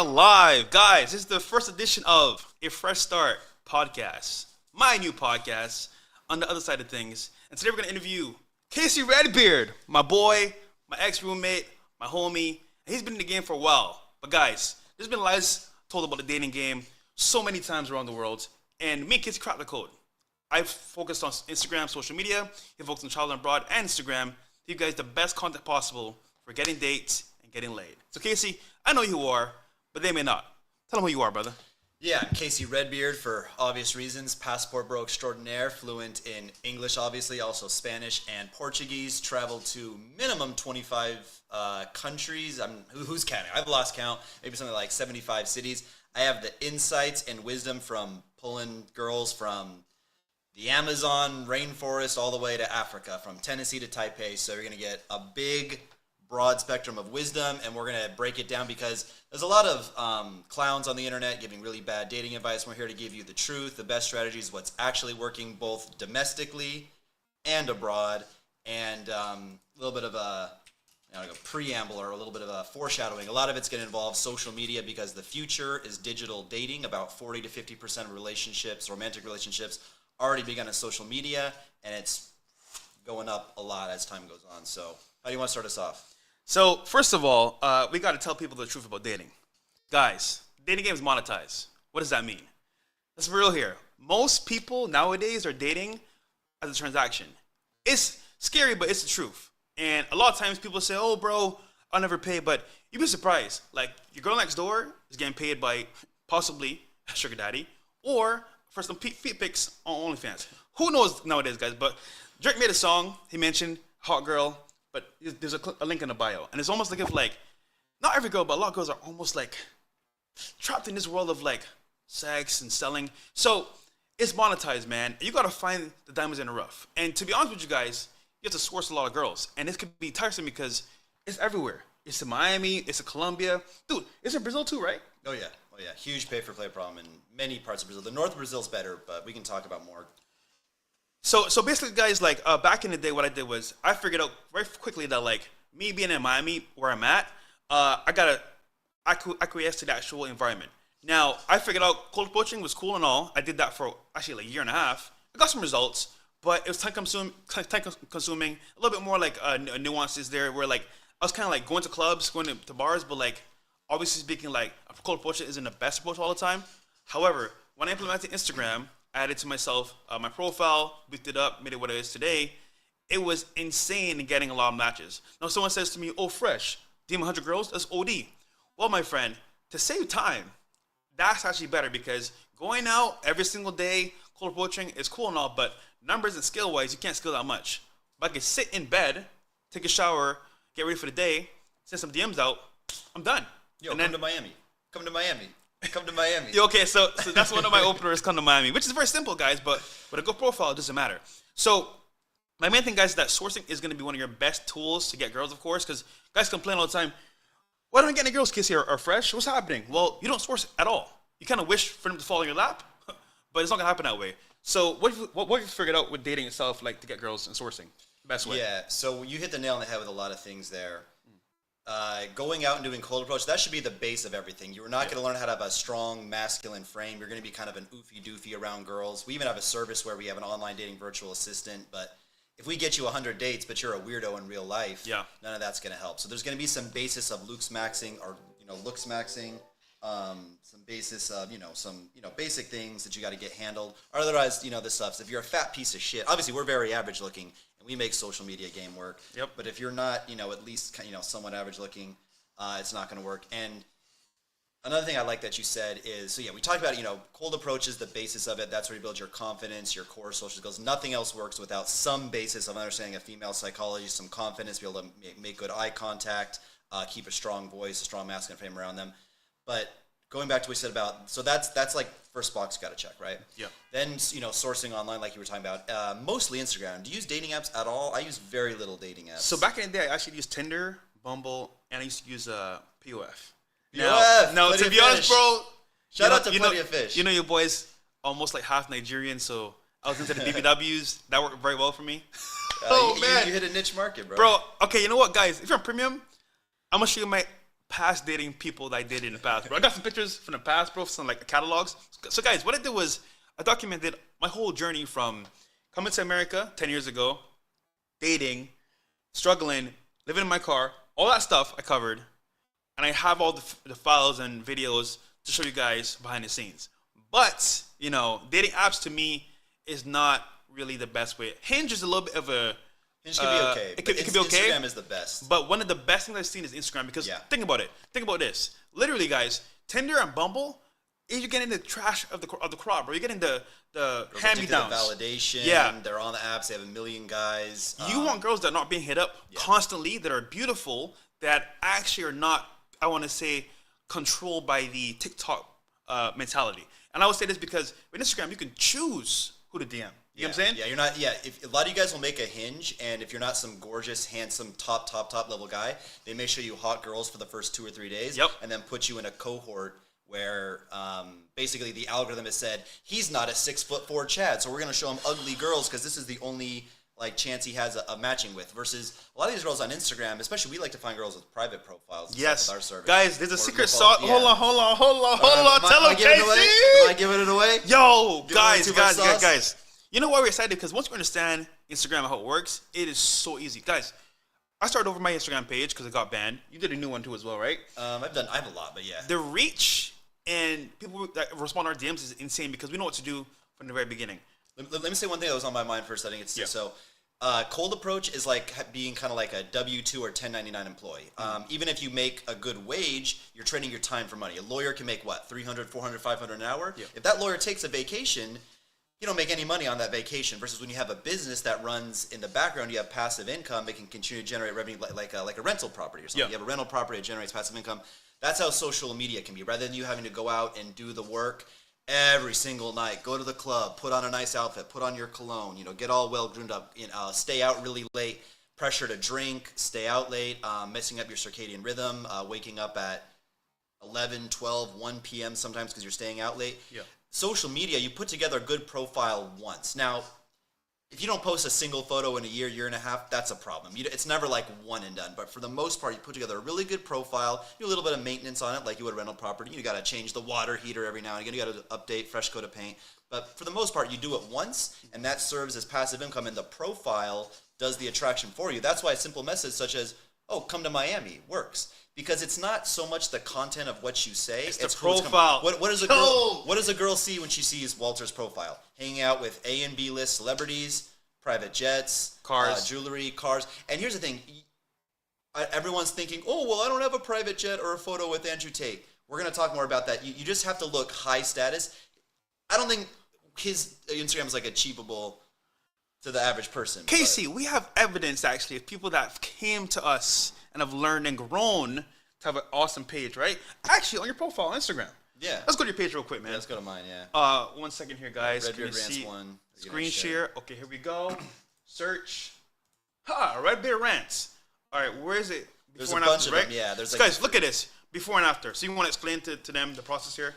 Live, guys. This is the first edition of a Fresh Start podcast, my new podcast on the other side of things. And today we're going to interview Casey Redbeard, my boy, my ex-roommate, my homie. And he's been in the game for a while. But guys, there's been lies told about the dating game so many times around the world. And me and Casey cracked the code. I've focused on Instagram, social media. He focused on Child and Abroad and Instagram. To give you guys the best content possible for getting dates and getting laid. So Casey, I know who you are, but they may not. Tell them who you are, brother. Yeah, Casey Redbeard, for obvious reasons, passport bro extraordinaire, fluent in English, obviously, also Spanish and Portuguese, traveled to minimum 25 countries. Who's counting? I've lost count, maybe something like 75 cities. I have the insights and wisdom from pulling girls from the Amazon rainforest all the way to Africa, from Tennessee to Taipei. So you're going to get a big, broad spectrum of wisdom, and we're going to break it down because there's a lot of clowns on the internet giving really bad dating advice. We're here to give you the truth, the best strategies, what's actually working both domestically and abroad, and a little bit of a preamble or a little bit of a foreshadowing. A lot of it's going to involve social media because the future is digital dating. About 40 to 50% of relationships, romantic relationships, already begun on social media, and it's going up a lot as time goes on. So how do you want to start us off? So, first of all, we got to tell people the truth about dating. Guys, dating game is monetized. What does that mean? Let's be real here. Most people nowadays are dating as a transaction. It's scary, but it's the truth. And a lot of times people say, oh, bro, I'll never pay. But you'd be surprised. Like, your girl next door is getting paid by possibly a sugar daddy or for some feet pics on OnlyFans. Who knows nowadays, guys? But Drake made a song. He mentioned hot girl. But there's a link in the bio. And it's almost like if, like, not every girl, but a lot of girls are almost, like, trapped in this world of, like, sex and selling. So it's monetized, man. You got to find the diamonds in the rough. And to be honest with you guys, you have to source a lot of girls. And this could be tiresome because it's everywhere. It's in Miami. It's in Colombia. Dude, it's in Brazil too, right? Oh, yeah. Huge pay-for-play problem in many parts of Brazil. The north of Brazil's better, but we can talk about more. So basically, guys, like, back in the day, what I did was I figured out very quickly that, like, me being in Miami, where I'm at, I gotta acquiesce to the actual environment. Now, I figured out cold approaching was cool and all. I did that for actually like a year and a half. I got some results, but it was time consuming, a little bit more like nuances there, where like I was kind of like going to clubs, going to bars, but like obviously speaking, like cold approaching isn't the best approach all the time. However, when I implemented Instagram, I added to myself my profile, boosted it up, made it what it is today. It was insane in getting a lot of matches. Now, someone says to me, oh, Fresh, DM 100 girls, that's OD. Well, my friend, to save time, that's actually better because going out every single day, cold approaching is cool and all, but numbers and skill-wise, you can't skill that much. But I can sit in bed, take a shower, get ready for the day, send some DMs out, I'm done. Yo, and come to Miami. Come to Miami. Okay, so that's one of my openers, come to Miami, which is very simple, guys, but with a good profile, it doesn't matter. So my main thing, guys, is that sourcing is going to be one of your best tools to get girls, of course, because guys complain all the time, why don't I get any girls, Casey, are fresh? What's happening? Well, you don't source at all. You kind of wish for them to fall in your lap, but it's not going to happen that way. So what have you figured out with dating itself, like, to get girls and sourcing the best way? Yeah, so you hit the nail on the head with a lot of things there. Going out and doing cold approach, that should be the base of everything. You're not going to learn how to have a strong masculine frame. You're going to be kind of an oofy-doofy around girls. We even have a service where we have an online dating virtual assistant, but if we get you 100 dates, but you're a weirdo in real life, none of that's going to help. So there's going to be some basis of looks maxing, some basis of, some basic things that you got to get handled. Or otherwise, this stuff. If you're a fat piece of shit, obviously we're very average looking, and we make social media game work. Yep. But if you're not, at least, somewhat average looking, it's not going to work. And another thing I like that you said is, we talked about, cold approach is the basis of it. That's where you build your confidence, your core social skills. Nothing else works without some basis of understanding of female psychology, some confidence, be able to make good eye contact, keep a strong voice, a strong masculine frame around them. But going back to what we said about, so that's like first box you got to check, right? Yeah. Then, sourcing online like you were talking about, mostly Instagram. Do you use dating apps at all? I use very little dating apps. So back in the day, I actually used Tinder, Bumble, and I used to use POF. No, to be honest, bro. Shout out to Plenty of Fish. Your boy's almost like half Nigerian, so I was into the BBWs. That worked very well for me. Man. You hit a niche market, bro. Bro, okay, you know what, guys? If you're on premium, I'm going to show you my past dating people that I dated in the past, bro. I got some pictures from the past, bro, some like catalogs. So guys, what I did was I documented my whole journey from coming to America 10 years ago, dating, struggling, living in my car, all that stuff I covered, and I have all the files and videos to show you guys behind the scenes. But, you know, dating apps to me is not really the best way. Hinge is a little bit of a... Hinge can be okay. It can be okay. Instagram is the best. But one of the best things I've seen is Instagram because think about it. Think about this. Literally, guys, Tinder and Bumble, you're getting the trash of the crowd, bro. You're getting the hand-me-downs. Validation. Yeah. They're on the apps. They have a million guys. You want girls that are not being hit up constantly, that are beautiful, that actually are not, I want to say, controlled by the TikTok mentality. And I would say this because with Instagram, you can choose who to DM. You know what I'm saying? Yeah, you're not. Yeah, if a lot of you guys will make a Hinge, and if you're not some gorgeous, handsome, top level guy, they may show you hot girls for the first 2 or 3 days, and then put you in a cohort where basically the algorithm has said he's not a 6'4" Chad, so we're gonna show him ugly girls because this is the only like chance he has of matching with. Versus a lot of these girls on Instagram, especially we like to find girls with private profiles. And yes, stuff with our service. Guys, there's a secret sauce. Hold on. Tell him, Casey. Am I giving it away? Yo, guys. You know why we're excited? Because once you understand Instagram and how it works, it is so easy. Guys, I started over my Instagram page because it got banned. You did a new one too as well, right? I have a lot, but yeah. The reach and people that respond to our DMs is insane because we know what to do from the very beginning. Let me say one thing that was on my mind first. I think it's so. Cold approach is like being kind of like a W-2 or 1099 employee. Even if you make a good wage, you're trading your time for money. A lawyer can make what, 300, 400, 500 an hour? Yeah. If that lawyer takes a vacation, you don't make any money on that vacation. Versus when you have a business that runs in the background, you have passive income. It can continue to generate revenue like a rental property or something. Yeah. You have a rental property, it generates passive income. That's how social media can be. Rather than you having to go out and do the work every single night, go to the club, put on a nice outfit, put on your cologne, get all well groomed up, stay out really late, pressure to drink, stay out late, messing up your circadian rhythm, waking up at 11, 12, 1 p.m. sometimes because you're staying out late. Yeah. Social media, you put together a good profile once. Now, if you don't post a single photo in a year and a half, that's a problem. It's never like one and done. But for the most part, you put together a really good profile, do a little bit of maintenance on it like you would a rental property. You got to change the water heater every now and again. You got to update, fresh coat of paint. But for the most part, you do it once, and that serves as passive income, and the profile does the attraction for you. That's why a simple message such as, oh, come to Miami works. Because it's not so much the content of what you say. It's the profile. What does a girl see when she sees Walter's profile? Hanging out with A and B list celebrities, private jets, cars, jewelry, cars. And here's the thing. Everyone's thinking, oh, well, I don't have a private jet or a photo with Andrew Tate. We're going to talk more about that. You just have to look high status. I don't think his Instagram is like achievable to the average person. Casey, we have evidence actually of people that came to us and have learned and grown to have an awesome page, right? Actually, on your profile on Instagram. Yeah. Let's go to your page real quick, man. Yeah, let's go to mine, yeah. 1 second here, guys. Redbeard Rants 1. Screen share. Okay, here we go. Search. Redbeard Rants. All right, where is it? Before and after, right? Yeah. So guys, look at this. Before and after. So you want to explain to them the process here?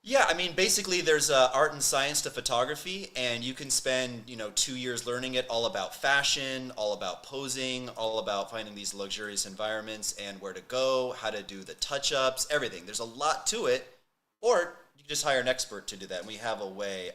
Yeah, I mean, basically, there's art and science to photography, and you can spend, 2 years learning it, all about fashion, all about posing, all about finding these luxurious environments and where to go, how to do the touch-ups, everything. There's a lot to it, or you can just hire an expert to do that, and we have a way.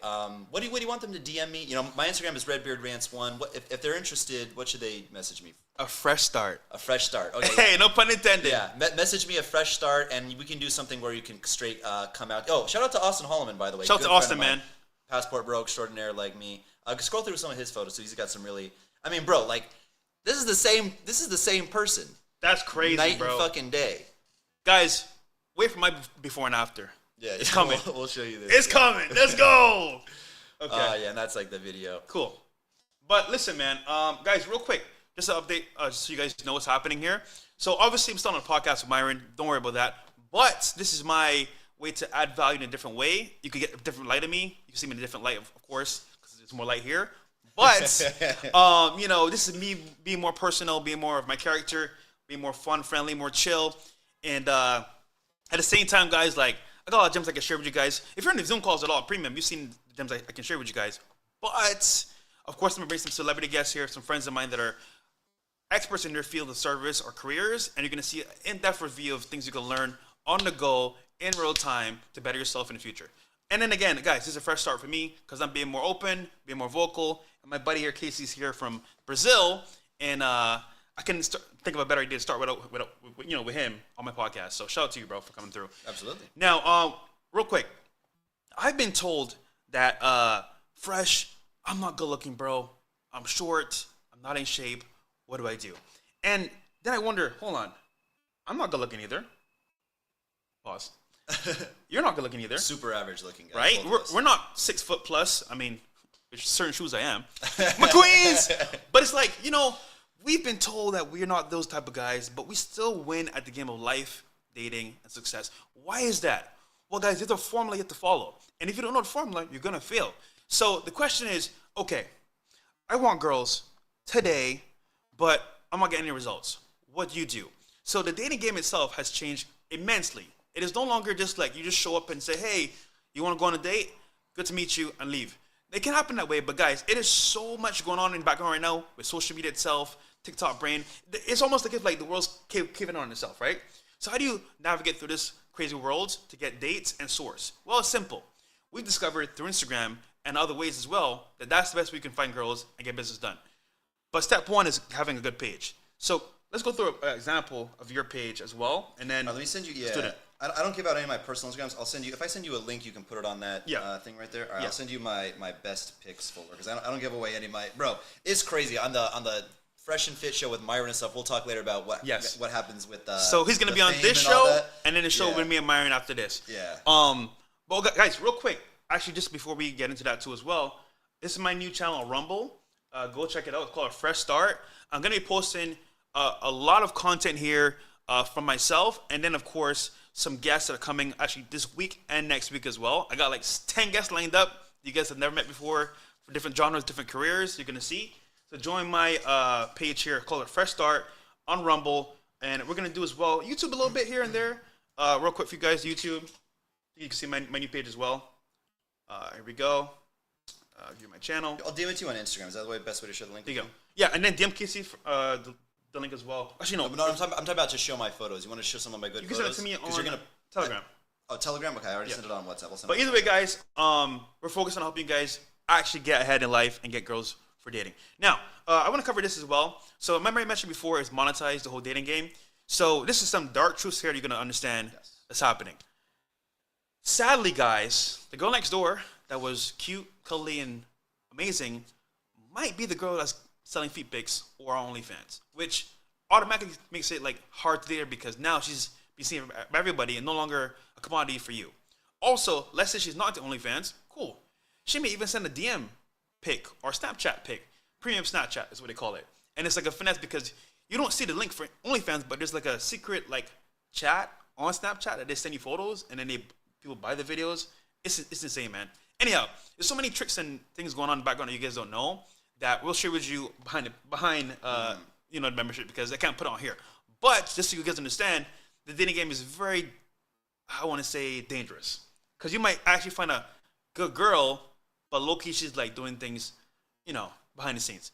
What do you want them to DM me? My Instagram is RedbeardRants1. If they're interested, what should they message me? A fresh start. A fresh start. Okay. Hey, no pun intended. Yeah, message me a fresh start, and we can do something where you can straight come out. Oh, shout out to Austin Holloman, by the way. Shout out to Austin, man. Passport bro extraordinaire like me. Scroll through some of his photos, so he's got some really. I mean, bro, like this is the same person. That's crazy, night bro. and fucking day. Guys, wait for my before and after. Yeah, it's coming. We'll show you this. It's coming. Let's go. Okay. Yeah, and that's like the video. Cool. But listen, man, guys, real quick. Just an update so you guys know what's happening here. So obviously I'm still on a podcast with Myron. Don't worry about that. But this is my way to add value in a different way. You can get a different light of me. You can see me in a different light, of course, because there's more light here. But, this is me being more personal, being more of my character, being more fun, friendly, more chill. And at the same time, guys, like, I got a lot of gems I can share with you guys. If you're in the Zoom calls at all, premium, you've seen the gems I can share with you guys. But, of course, I'm going to bring some celebrity guests here, some friends of mine that are experts in their field of service or careers, and you're going to see an in-depth review of things you can learn on the go in real time to better yourself in the future. And then again, guys, this is a fresh start for me because I'm being more open, being more vocal. And my buddy here, Casey's here from Brazil, and I can think of a better idea to start with him on my podcast. So shout out to you, bro, for coming through. Absolutely. Now, real quick, I've been told that Fresh, I'm not good looking, bro. I'm short. I'm not in shape. What do I do? And then I wonder, hold on, I'm not good looking either. Pause. You're not good looking either. Super average looking guy. Right? We're not 6 foot plus. I mean, with certain shoes I am. McQueen's! But it's like, we've been told that we're not those type of guys, but we still win at the game of life, dating, and success. Why is that? Well, guys, there's a formula you have to follow. And if you don't know the formula, you're going to fail. So the question is, okay, I want girls today, but I'm not getting any results. What do you do? So the dating game itself has changed immensely. It is no longer just like you just show up and say, hey, you want to go on a date? Good to meet you, and leave. It can happen that way, but guys, it is so much going on in the background right now with social media itself, TikTok brain. It's almost like if the world's caving on itself, right? So how do you navigate through this crazy world to get dates and source? Well, it's simple. We've discovered through Instagram and other ways as well that that's the best way you can find girls and get business done. But step one is having a good page. So let's go through an example of your page as well, and then let me send you. Yeah, I don't give out any of my personal Instagrams. I'll send you. If I send you a link, you can put it on that thing right there. All right, I'll send you my best pics folder because I don't give away any of my. Bro, it's crazy on the Fresh and Fit show with Myron and stuff. We'll talk later about what happens with. So he's gonna be on this show, and then the show with me and Myron after this. Yeah. But guys, real quick, actually, just before we get into that too as well, this is my new channel on Rumble. Go check it out. It's called A Fresh Start. I'm gonna be posting a lot of content here from myself, and then of course some guests that are coming actually this week and next week as well. I got 10 guests lined up. You guys have never met before for different genres, different careers. You're gonna see. So join my page here called A Fresh Start on Rumble, and we're gonna do as well YouTube a little bit here and there. Real quick for you guys, YouTube. You can see my new page as well. Here we go. View my channel. I'll DM it to you on Instagram. Is that the best way to share the link? There you go. Yeah, and then DM Casey the link as well. Actually, no. No, I'm talking about to show my photos. You want to show some of my good photos? You can send it to me on you're gonna, Telegram. Telegram? Okay, I already sent it on WhatsApp. But either way, guys, we're focused on helping you guys actually get ahead in life and get girls for dating. Now, I want to cover this as well. So remember I mentioned before is monetize the whole dating game. So this is some dark truths here you're going to understand that's happening. Sadly, guys, the girl next door that was cute, cuddly, and amazing might be the girl that's selling feet pics or OnlyFans, which automatically makes it hard to date her because now she's being seen by everybody and no longer a commodity for you. Also, let's say she's not the OnlyFans, cool. She may even send a DM pic or Snapchat pic. Premium Snapchat is what they call it. And it's like a finesse because you don't see the link for OnlyFans, but there's a secret chat on Snapchat that they send you photos and then people buy the videos. It's insane, man. Anyhow, there's so many tricks and things going on in the background that you guys don't know that we'll share with you behind the membership because I can't put it on here. But just so you guys understand, the dating game is very, I want to say, dangerous. Because you might actually find a good girl, but low-key she's doing things, behind the scenes.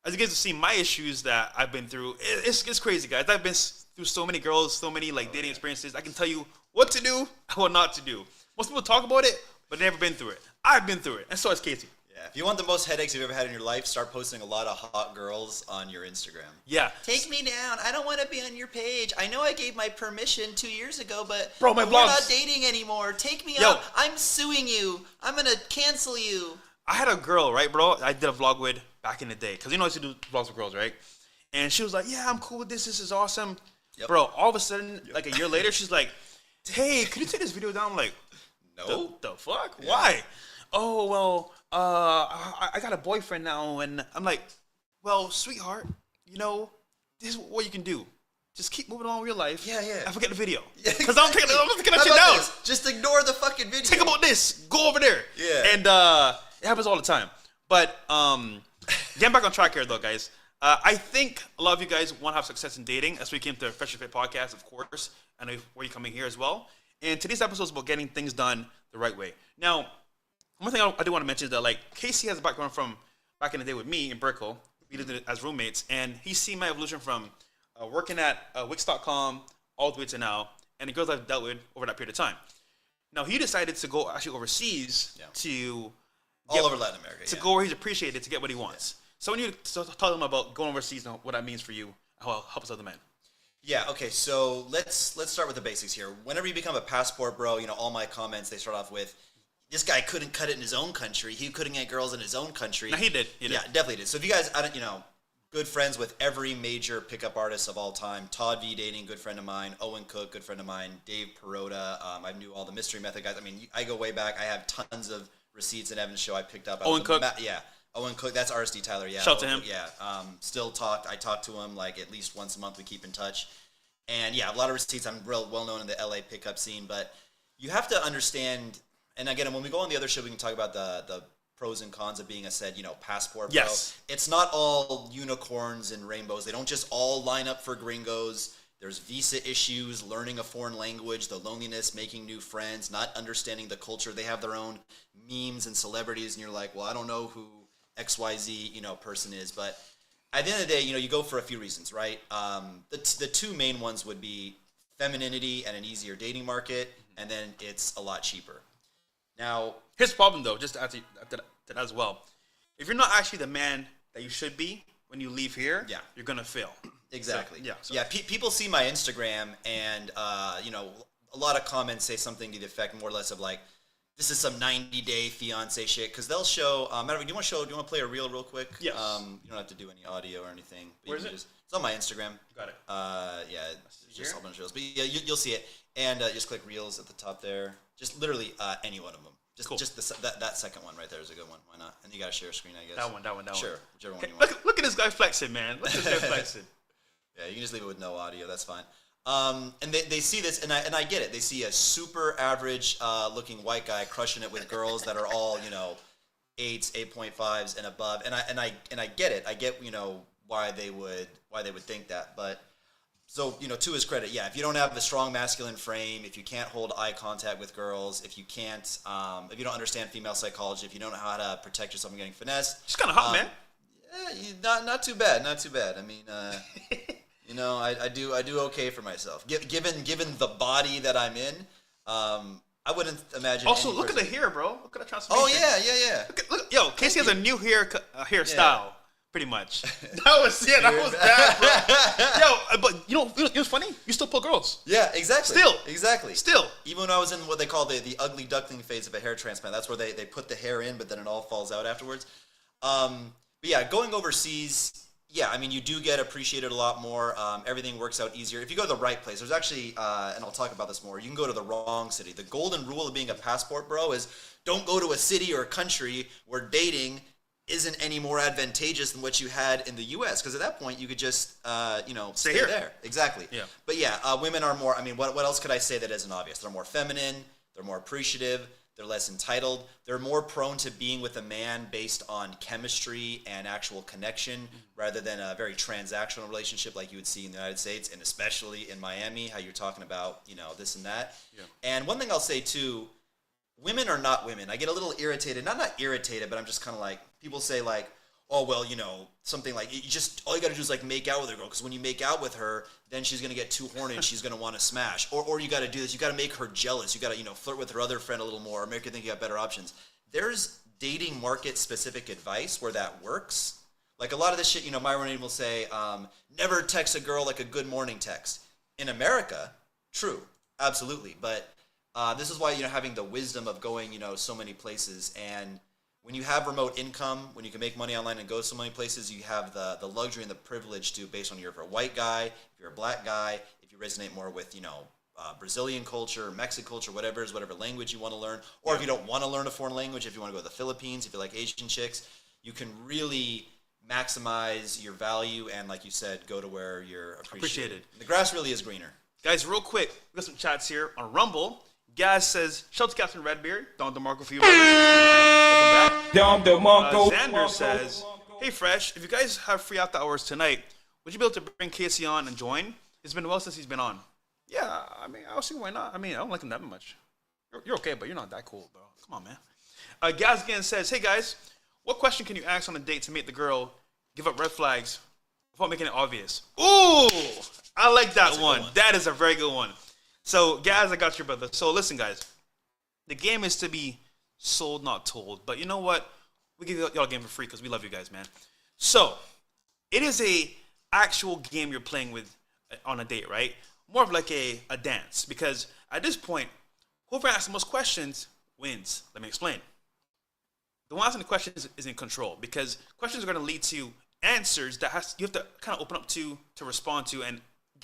As you guys have seen my issues that I've been through, it's crazy, guys. I've been through so many girls, so many dating experiences. I can tell you what to do and what not to do. Most people talk about it, but they've never been through it. I've been through it, and so has Casey. Yeah, if you want the most headaches you've ever had in your life, start posting a lot of hot girls on your Instagram. Yeah. Take me down. I don't want to be on your page. I know I gave my permission 2 years ago, but bro, we're not dating anymore. Take me out. I'm suing you. I'm going to cancel you. I had a girl, right, bro, I did a vlog with back in the day. Because I used to do vlogs with girls, right? And she was like, yeah, I'm cool with this. This is awesome. Yep. Bro, all of a sudden, a year later, she's like, hey, can you take this video down? I'm like, no. The fuck? Yeah. Why? Oh, well, I got a boyfriend now. And I'm like, well, sweetheart, this is what you can do. Just keep moving along with your life. Yeah. And forget the video. Because I'm taking that shit down. Just ignore the fucking video. Think about this. Go over there. Yeah. And it happens all the time. But getting back on track here, though, guys. I think a lot of you guys want to have success in dating. That's why you came to Fresh and Fit podcast, of course. I know where you're coming here as well. And today's episode is about getting things done the right way. Now, one thing I do want to mention is that Casey has a background from back in the day with me in Brickell. We lived as roommates, and he's seen my evolution from working at Wix.com all the way to now, and the girls I've dealt with over that period of time. Now he decided to go actually overseas to all over Latin America to go where he's appreciated to get what he wants. So when you talk to him about going overseas and what that means for you, how it helps other men. Yeah, okay, so let's start with the basics here. Whenever you become a passport bro, all my comments, they start off with, this guy couldn't cut it in his own country. He couldn't get girls in his own country. No, he did. Yeah, definitely did. So if you guys, good friends with every major pickup artist of all time. Todd V Dating, good friend of mine. Owen Cook, good friend of mine. Dave Perota. I knew all the Mystery Method guys. I mean, I go way back. I have tons of receipts in Evan's show I picked up. Owen Cook? Yeah. Owen Cook, that's RSD Tyler, yeah. Shout out to him. Yeah. I talk to him like at least once a month. We keep in touch. And yeah, a lot of receipts. I'm real well known in the LA pickup scene, but you have to understand, and again, when we go on the other show, we can talk about the pros and cons of being a said, passport bro. Yes. It's not all unicorns and rainbows. They don't just all line up for gringos. There's visa issues, learning a foreign language, the loneliness, making new friends, not understanding the culture. They have their own memes and celebrities, and you're like, well, I don't know who XYZ, person is. But at the end of the day, you go for a few reasons, right? The two main ones would be femininity and an easier dating market, and then it's a lot cheaper. Now, here's the problem, though, just to add to that as well. If you're not actually the man that you should be when you leave here, you're going to fail. Exactly. So, people see my Instagram, and, a lot of comments say something to the effect more or less of like, this is some 90-day fiance shit, because they'll show, do you want to play a reel real quick? Yes. You don't have to do any audio or anything. Where is it? It's on my Instagram. Got it. It's just a bunch of reels. But yeah, you'll see it. And just click reels at the top there. Just literally any one of them. Just that second one right there is a good one. Why not? And you got to share a screen, I guess. That one. Sure, whichever one you want. Look at this guy flexing, man. Look at this guy flexing. Yeah, you can just leave it with no audio. That's fine. And they see this, and I get it. They see a super average looking white guy crushing it with girls that are all 8s, 8.5s and above. And I get it. I get why they would think that. But so to his credit, yeah, if you don't have a strong masculine frame, if you can't hold eye contact with girls, if you can't, if you don't understand female psychology, if you don't know how to protect yourself from getting finessed, just kind of hot, man. Yeah, not too bad. I mean, I do okay for myself. Given the body that I'm in, I wouldn't imagine. Also, look at the hair, bro. Look at the transformation. Oh yeah. Look, yo, Casey has a new hairstyle, pretty much. That was bad, bro. Yo, but you know what's funny? You still pull girls. Yeah, exactly. Still. Even when I was in what they call the ugly duckling phase of a hair transplant, that's where they put the hair in, but then it all falls out afterwards. But yeah, going overseas, yeah, I mean, you do get appreciated a lot more. Everything works out easier. If you go to the right place, there's actually, and I'll talk about this more, you can go to the wrong city. The golden rule of being a passport bro is don't go to a city or a country where dating isn't any more advantageous than what you had in the U.S. Because at that point, you could just, stay here. there. Exactly. Yeah. But yeah, women are more, I mean, what else could I say that isn't obvious? They're more feminine. They're more appreciative. They're less entitled. They're more prone to being with a man based on chemistry and actual connection rather than a very transactional relationship like you would see in the United States, and especially in Miami, how you're talking about, this and that. Yeah. And one thing I'll say too, women are not women. I get a little irritated. Not irritated, but I'm just kind of like, people say like, oh, well, something like, all you got to do is like make out with a girl, because when you make out with her, then she's going to get too horny and she's going to want to smash. Or you got to do this. You got to make her jealous. You got to, flirt with her other friend a little more, or make her think you got better options. There's dating market specific advice where that works. Like a lot of this shit, Myron will say, never text a girl like a good morning text. In America, true, absolutely. But this is why, having the wisdom of going, so many places. And when you have remote income, when you can make money online and go so many places, you have the luxury and the privilege to, based on if you're a white guy, if you're a black guy, if you resonate more with, Brazilian culture, Mexican culture, whatever language you want to learn, or if you don't want to learn a foreign language, if you want to go to the Philippines, if you like Asian chicks, you can really maximize your value and, like you said, go to where you're appreciated. The grass really is greener. Guys, real quick, we got some chats here on Rumble. Gaz says, shout out to Captain Redbeard. Don DeMarco for you, brothers. Welcome back. Don DeMarco. Xander says, hey, Fresh, if you guys have free after hours tonight, would you be able to bring Casey on and join? It's been a while since he's been on. Yeah, I mean, I was thinking, why not? I mean, I don't like him that much. You're okay, but you're not that cool, bro. Come on, man. Gaz again says, hey, guys, what question can you ask on a date to make the girl give up red flags without making it obvious. Ooh, I like that one. That is a very good one. So, guys, I got you, brother. So, listen, guys. The game is to be sold, not told. But you know what? We give y'all a game for free because we love you guys, man. So, it is a actual game you're playing with on a date, right? More of like a dance. Because at this point, whoever asks the most questions wins. Let me explain. The one asking the questions is in control because questions are going to lead to answers that you have to kind of open up to respond to and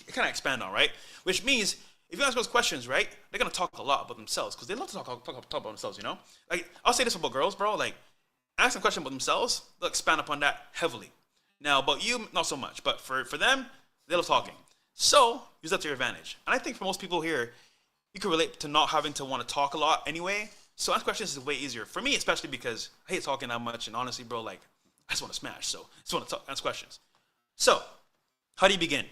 kind of expand on, right? Which means if you ask those questions, right, they're going to talk a lot about themselves because they love to talk about themselves, you know? Like, I'll say this about girls, bro. Like, ask them a question about themselves, they'll expand upon that heavily. Now, about you, not so much. But for them, they love talking. So, use that to your advantage. And I think for most people here, you can relate to not having to want to talk a lot anyway. So, ask questions is way easier. For me, especially because I hate talking that much. And honestly, bro, like, I just want to smash. So, I just want to ask questions. So, how do you begin?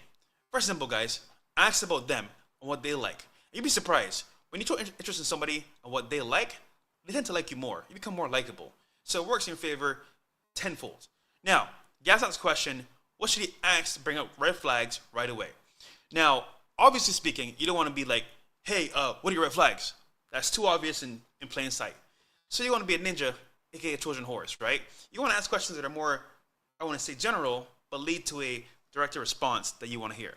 First, simple, guys. Ask about them and what they like. And you'd be surprised. When you show interest in somebody and what they like, they tend to like you more. You become more likable. So, it works in your favor tenfold. Now, Gas asked the question, what should he ask to bring up red flags right away? Now, obviously speaking, you don't want to be like, hey, what are your red flags? That's too obvious in plain sight. So you want to be a ninja, aka a Trojan horse, right? You want to ask questions that are more, I want to say general, but lead to a direct response that you want to hear.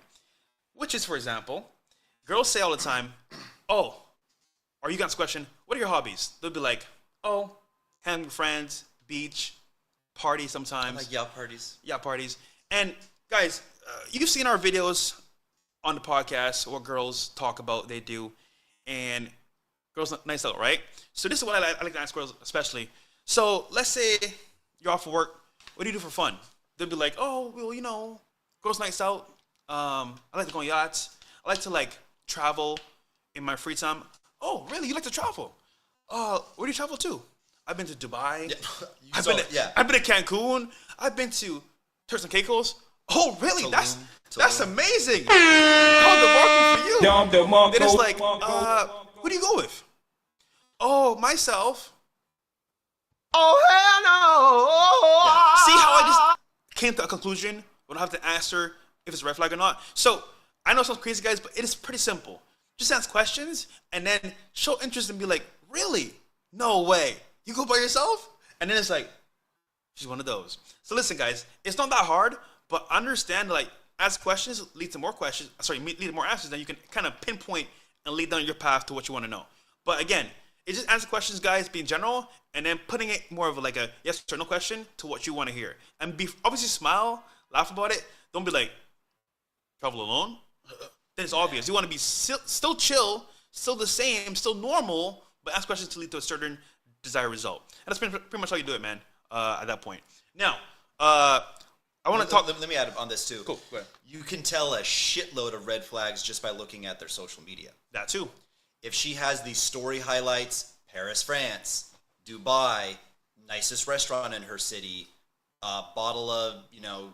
Which is, for example, girls say all the time, oh, or you got this question, what are your hobbies? They'll be like, oh, hang with friends, beach, party sometimes. Like yacht parties. Yacht parties. And guys, you've seen our videos on the podcast what girls talk about, they do. And girls nice out, right? So this is what I like to ask girls especially. So let's say you're off of work. What do you do for fun? They'll be like, oh, well, you know, girls nights out. I like to go on yachts. I like to like travel in my free time. Oh, really? You like to travel? Where do you travel to? I've been to Dubai. Yeah. I've been to Cancun. I've been to Turks and Caicos. Oh, really? Tulum. That's amazing. How's the market for you? Then it's like, who do you go with? Oh, myself. Oh, hell no. Yeah. See how I just came to a conclusion? We don't have to answer if it's a red flag or not. So, I know it sounds crazy, guys, but it is pretty simple. Just ask questions and then show interest and be like, really? No way. You go by yourself? And then it's like, she's one of those. So listen, guys, it's not that hard, but understand, like, ask questions, lead to more questions. Lead to more answers. Then you can kind of pinpoint and lead down your path to what you want to know. But again, it's just answer questions, guys, being general, and then putting it more of like a yes or no question to what you want to hear. And obviously smile, laugh about it. Don't be like, travel alone? Then it's obvious. You want to be still chill, still the same, still normal, but ask questions to lead to a certain desired result. And that's pretty much how you do it, man, at that point. Now, I want to talk... Let me add on this, too. Cool, go ahead. You can tell a shitload of red flags just by looking at their social media. That, too. If she has these story highlights, Paris, France, Dubai, nicest restaurant in her city, bottle of,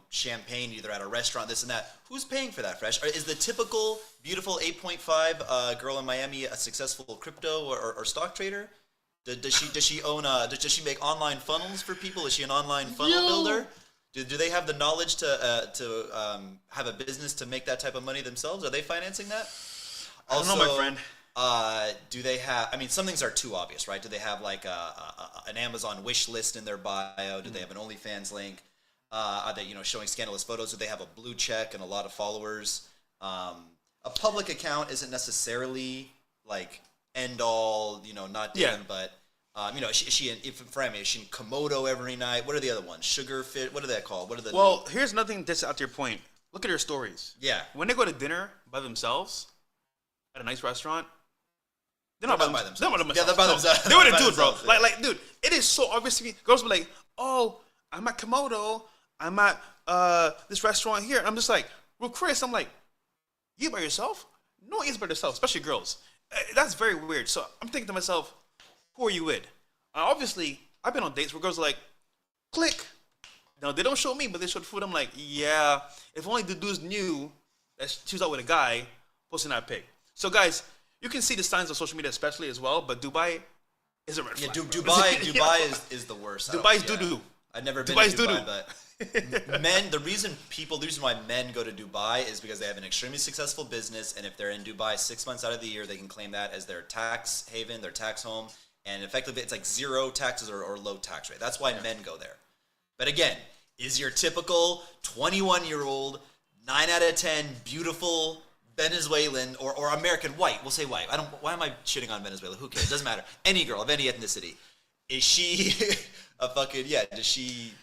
champagne either at a restaurant, this and that, who's paying for that, Fresh? Is the typical beautiful 8.5 girl in Miami a successful crypto or stock trader? Does she own does she make online funnels for people? Is she an online funnel builder? Do they have the knowledge to have a business to make that type of money themselves? Are they financing that? Also, I don't know, my friend. Do they have? I mean, some things are too obvious, right? Do they have like an Amazon wish list in their bio? Do they have an OnlyFans link? Are they showing scandalous photos? Do they have a blue check and a lot of followers? A public account isn't necessarily like end all, not dating, but is she in Komodo every night? What are the other ones? Sugar Fit? What are they called? What are the? Well, here's nothing that's out to your point. Look at their stories. Yeah. When they go to dinner by themselves at a nice restaurant, they're not by themselves. They're not by themselves. Yeah, they're by themselves. They would do it, bro. Like, dude, it is so obvious to me. Girls will be like, oh, I'm at Komodo. I'm at this restaurant here. And I'm just like, well, Chris, I'm like, you by yourself? No one is by themselves, especially girls. That's very weird. So I'm thinking to myself, who are you with? Obviously, I've been on dates where girls are like, click. No, they don't show me, but they show the food. I'm like, yeah, if only the dudes knew that she was out with a guy posting that pic. So, guys, you can see the signs on social media especially as well, but Dubai is a red flag. Yeah, Dubai is the worst. Dubai's doo-doo. I've never been Dubai's to Dubai, doo-doo. but The reason why men go to Dubai is because they have an extremely successful business, and if they're in Dubai 6 months out of the year, they can claim that as their tax haven, their tax home, and effectively it's like zero taxes or low tax rate. That's why men go there. But again, is your typical 21-year-old, 9 out of 10, beautiful Venezuelan or American white? We'll say white. Why am I shitting on Venezuela? Who cares? Doesn't matter. Any girl of any ethnicity. Is she does she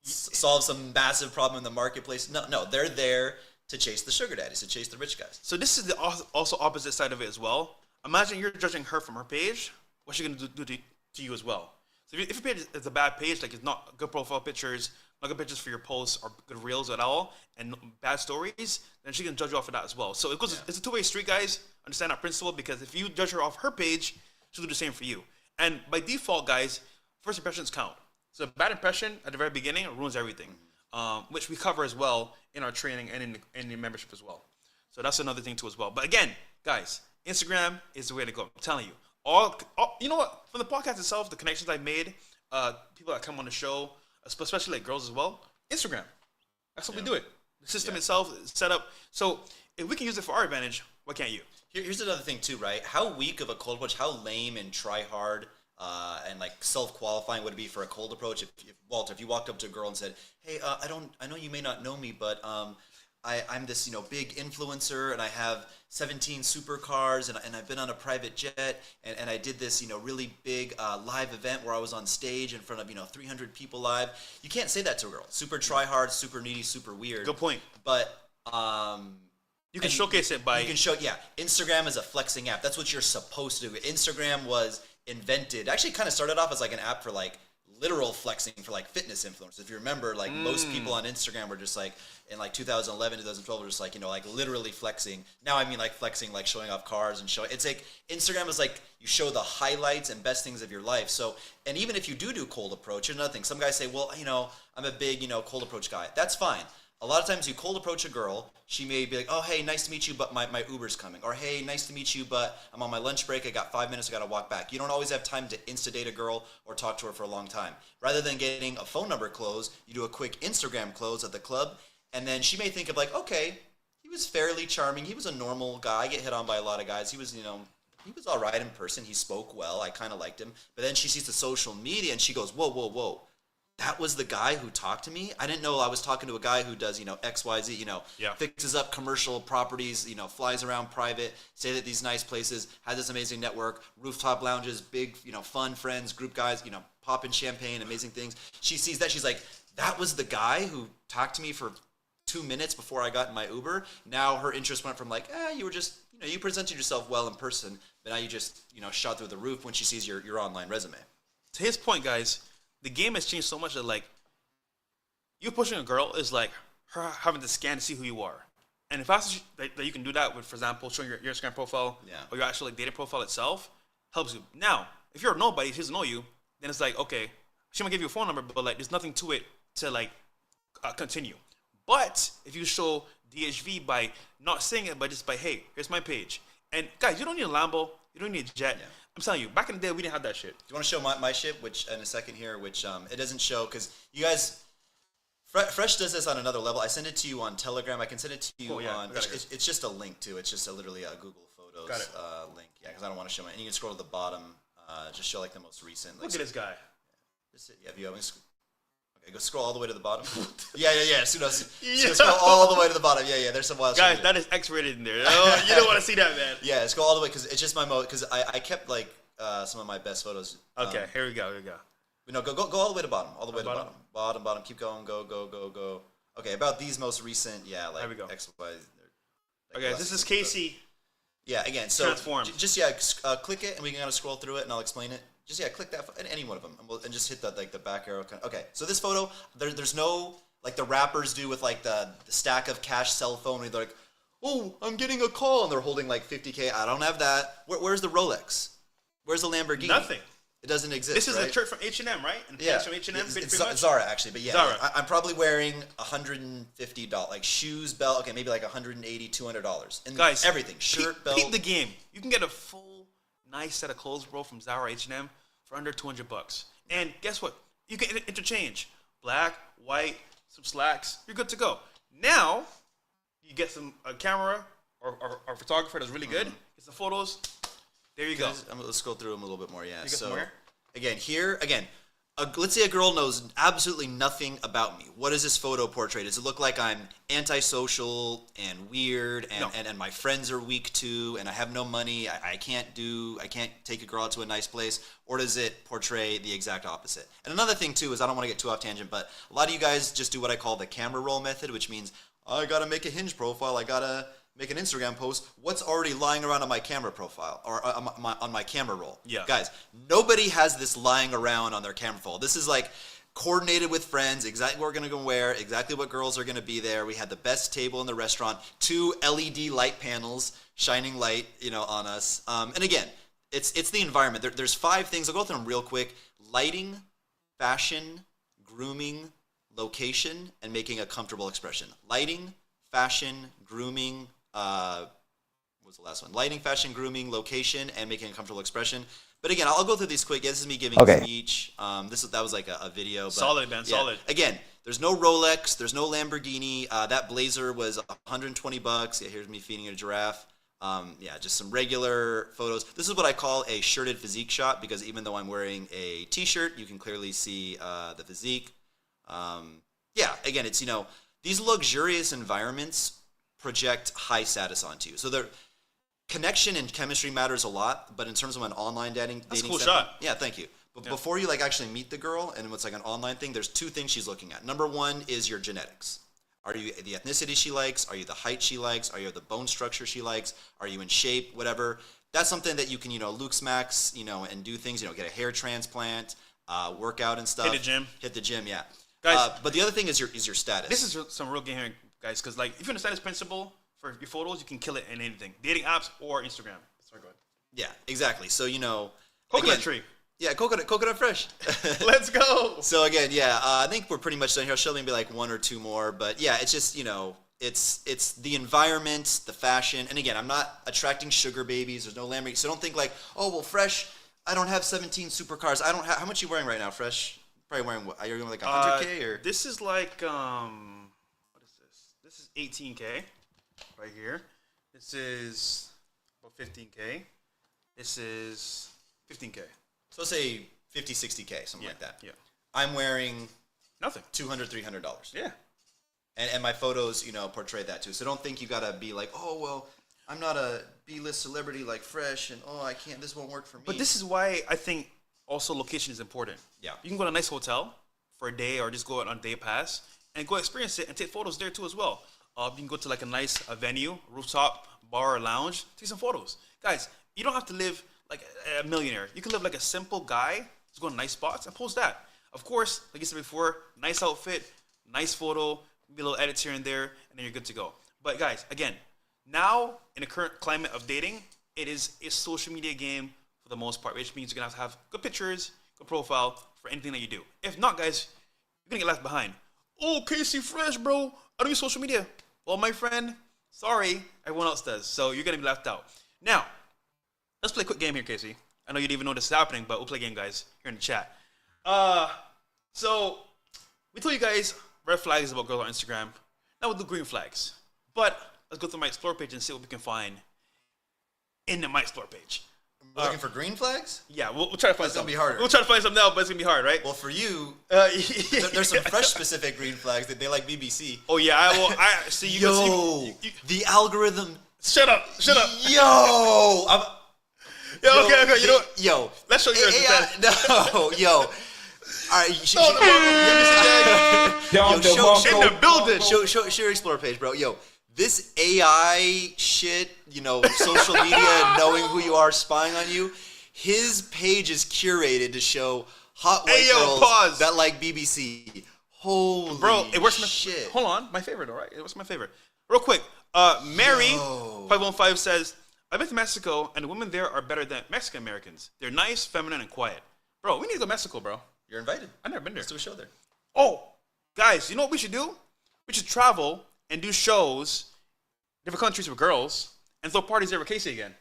solve some massive problem in the marketplace? No, they're there to chase the sugar daddies, to chase the rich guys. So this is the also opposite side of it as well. Imagine you're judging her from her page. What's she gonna do to you as well? So if your page is a bad page, like it's not good profile pictures, not good pictures for your posts, or good reels at all, and bad stories, then she can judge you off of that as well. So it's a two-way street, guys. Understand that principle, because if you judge her off her page, she'll do the same for you. And by default, guys, first impressions count. So a bad impression at the very beginning ruins everything, which we cover as well in our training and in the membership as well. So that's another thing too as well. But again, guys, Instagram is the way to go. I'm telling you. All you know what? From the podcast itself, the connections I've made, people that come on the show, especially like girls as well, Instagram. That's how we do it. The system itself is set up. So if we can use it for our advantage, why can't you? Here's another thing too, right? How weak of a cold approach, how lame and try hard and like self-qualifying would it be for a cold approach if Walter, if you walked up to a girl and said, hey, I know you may not know me, but I'm this, big influencer, and I have 17 supercars, and I've been on a private jet, and I did this, really big live event where I was on stage in front of, 300 people live. You can't say that to a girl. Super try hard, super needy, super weird. Good point. But you can showcase it by... Instagram is a flexing app. That's what you're supposed to do. Instagram was invented, actually kind of started off as like an app for like literal flexing for like fitness influencers. If you remember, like most people on Instagram were just like in like 2011, 2012 were just like, like literally flexing. Now I mean like flexing, like showing off cars and showing. It's like Instagram is like you show the highlights and best things of your life. So, and even if you do cold approach, here's another thing. Some guys say, well, I'm a big, cold approach guy. That's fine. A lot of times you cold approach a girl, she may be like, oh, hey, nice to meet you, but my Uber's coming. Or, hey, nice to meet you, but I'm on my lunch break. I got 5 minutes. I got to walk back. You don't always have time to insta-date a girl or talk to her for a long time. Rather than getting a phone number close, you do a quick Instagram close at the club, and then she may think of like, okay, he was fairly charming. He was a normal guy. I get hit on by a lot of guys. He was, he was all right in person. He spoke well. I kind of liked him. But then she sees the social media, and she goes, whoa, whoa, whoa. That was the guy who talked to me? I didn't know I was talking to a guy who does, XYZ, fixes up commercial properties, flies around private, stay at these nice places, has this amazing network, rooftop lounges, big, fun friends, group guys, popping champagne, amazing things. She sees that. She's like, that was the guy who talked to me for 2 minutes before I got in my Uber. Now her interest went from like, you were just, you presented yourself well in person, but now you just, shot through the roof when she sees your online resume. To his point, guys, the game has changed so much that like you pushing a girl is like her having to scan to see who you are. And if that's that you can do that with, for example, showing your Instagram profile or your actual like, dating profile itself, helps you. Now, if you're nobody, she doesn't know you, then it's like, okay, she might give you a phone number, but like there's nothing to it to like continue. But if you show DHV by not saying it, but just by, hey, here's my page. And guys, you don't need a Lambo, you don't need a jet. Yeah. I'm telling you, back in the day, we didn't have that shit. Do you want to show my shit, which in a second here, which it doesn't show, because you guys, Fresh does this on another level. I send it to you on Telegram. I can send it to you on, it's just a link too. It's just literally a Google Photos link. Yeah, because I don't want to show it. And you can scroll to the bottom, just show like the most recent. Like, look at this guy. Okay, go scroll all the way to the bottom. Yeah. So scroll all the way to the bottom. Yeah. There's some wild guys, that is X-rated in there. Oh, you don't want to see that, man. Yeah, scroll all the way because it's just my mode. Because I kept like some of my best photos. Okay, here we go. No, go all the way to bottom. All the way to bottom. Bottom. Keep going. Go. Okay, about these most recent. Yeah, like there we go. X, Y. Okay, this is Casey. Yeah, again, so transformed. Just click it, and we can kind of scroll through it, and I'll explain it. Just click that, any one of them, and just hit the back arrow. Okay, so this photo, there's no like the rappers do with like the stack of cash cell phone. Where they're like, oh, I'm getting a call, and they're holding like 50K. I don't have that. Where's the Rolex? Where's the Lamborghini? Nothing. It doesn't exist. This is right? a shirt from H&M, right? And yeah, from H&M. It's Zara actually, but yeah, Zara. I'm probably wearing $150, like shoes, belt. Okay, maybe like $180, $200. And guys, everything, shirt, belt. Peep the game. You can get a full nice set of clothes, bro, from Zara, H&M for under $200. And guess what? You can interchange black, white, some slacks, you're good to go. Now, you get some a camera or a photographer that's really good. Get some photos. There you go. Let's go through them a little bit more. Yeah. You got some So more? again, let's say a girl knows absolutely nothing about me. What does this photo portray? Does it look like I'm antisocial and weird, and, No. and my friends are weak too, and I have no money? I can't take a girl out to a nice place, or does it portray the exact opposite? And another thing too is, I don't want to get too off tangent, but a lot of you guys just do what I call the camera roll method, which means I gotta make a Hinge profile, I gotta make an Instagram post. What's already lying around on my camera profile or on my camera roll? Yeah. Guys, nobody has this lying around on their camera roll. This is like coordinated with friends, exactly what we're going to go wear, exactly what girls are going to be there. We had the best table in the restaurant, 2 LED light panels shining light, on us. And again, it's the environment. There's 5 things. I'll go through them real quick. Lighting, fashion, grooming, location, and making a comfortable expression. Lighting, fashion, grooming, what was the last one? Lighting, fashion, grooming, location, and making a comfortable expression. But again, I'll go through these quick. Yeah, this is me giving a speech. That was like a video. But Solid, man. yeah. Solid. Again, there's no Rolex. There's no Lamborghini. That blazer was $120. Yeah, here's me feeding a giraffe. Just some regular photos. This is what I call a shirted physique shot, because even though I'm wearing a t-shirt, you can clearly see the physique. Again, it's, these luxurious environments project high status onto you. So their connection and chemistry matters a lot, but in terms of an online dating That's a cool standpoint- shot. Yeah, thank you. But before you actually meet the girl, and it's like an online thing, there's 2 things she's looking at. Number 1 is your genetics. Are you the ethnicity she likes? Are you the height she likes? Are you the bone structure she likes? Are you in shape? Whatever. That's something that you can, Luke's Max, and do things, get a hair transplant, work out and stuff. Hit the gym, yeah. Guys, but the other thing is your status. This is some real game here, guys, because if you understand this principle for your photos, you can kill it in anything, dating apps or Instagram. Sorry, go ahead. Yeah, exactly. So Coconut tree. Yeah, coconut fresh. Let's go. So again, I think we're pretty much done here. I'll show maybe like 1 or 2 more, but yeah, it's just it's the environment, the fashion, and again, I'm not attracting sugar babies. There's no Lamborghini, so don't think like, oh well, Fresh, I don't have 17 supercars. I don't have. How much are you wearing right now, Fresh? Probably wearing what? Are you wearing like 100K or? This is like what is this? This is 18K, right here. This is about 15K. This is 15K. So say 50, 60K, something like that. Yeah. I'm wearing Nothing. $200, $300. Yeah. And my photos, portray that too. So don't think you gotta be like, oh well, I'm not a B-list celebrity like Fresh, and oh I can't. This won't work for me. But this is why I think also location is important. Yeah. You can go to a nice hotel for a day, or just go out on a day pass and go experience it and take photos there too as well. You can go to like a nice venue, rooftop bar or lounge, take some photos. Guys, you don't have to live like a millionaire. You can live like a simple guy, just go to nice spots and post that. Of course, like I said before, nice outfit, nice photo, maybe a little edits here and there, and then you're good to go. But guys, again, now in the current climate of dating, it is a social media game for the most part, which means you're going to have good pictures, good profile for anything that you do. If not, guys, you're going to get left behind. Oh, Casey Fresh, bro, I don't use social media. Well, my friend, sorry, everyone else does. So you're going to be left out. Now, let's play a quick game here, Casey. I know you didn't even know this is happening, but we'll play a game, guys, here in the chat. So we told you guys red flags about girls on Instagram. Now we'll do green flags. But let's go through my Explore page and see what we can find in my Explore page. Looking for green flags? Yeah, we'll try to find That's gonna something. be harder. We'll try to find something now, but it's going to be hard, right? Well, for you, Yeah. there's some Fresh-specific green flags that they like BBC. Oh, yeah, I see you. Yo, the algorithm. Shut up. Yo, Okay, you know what? Yo, Let's show you yours instead. No, yo. All right, In the building. Show your Explore page, bro. Yo, this AI shit, social media, knowing who you are, spying on you. His page is curated to show hot white girls that like BBC. Holy bro, it works. Shit. Hold on, my favorite. All right, it was my favorite. Real quick, Mary 515 says, "I've been to Mexico, and the women there are better than Mexican Americans. They're nice, feminine, and quiet." Bro, we need to go to Mexico, bro. You're invited. I've never been there. Let's do a show there. Oh, guys, you know what we should do? We should travel and do shows, different countries with girls, and throw parties there with Casey again.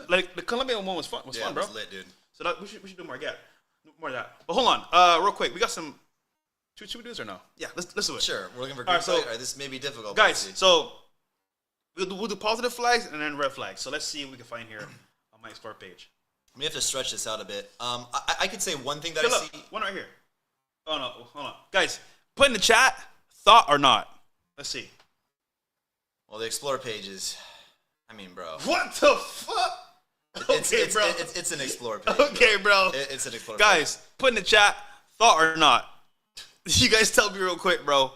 Like the Colombian one was fun. Was fun, bro. It was lit, dude. So we should do more. Yeah, more of that. But hold on, real quick. We got some Should we do this or no? Yeah, let's do it. Sure, we're looking for All green right, so- flag. All right, this may be difficult. Guys, Let's see. so we'll do positive flags and then red flags. So let's see what we can find here on my explore page. We have to stretch this out a bit. I could say one thing that Hey, I look, see. one right here. Oh no, hold on, guys. Put in the chat, thought or not. Let's see. Well, the explore page is. I mean, bro. What the fuck? It's an explore page. Okay, bro. It's an explore. Guys, put in the chat, thought or not. You guys tell me real quick, bro.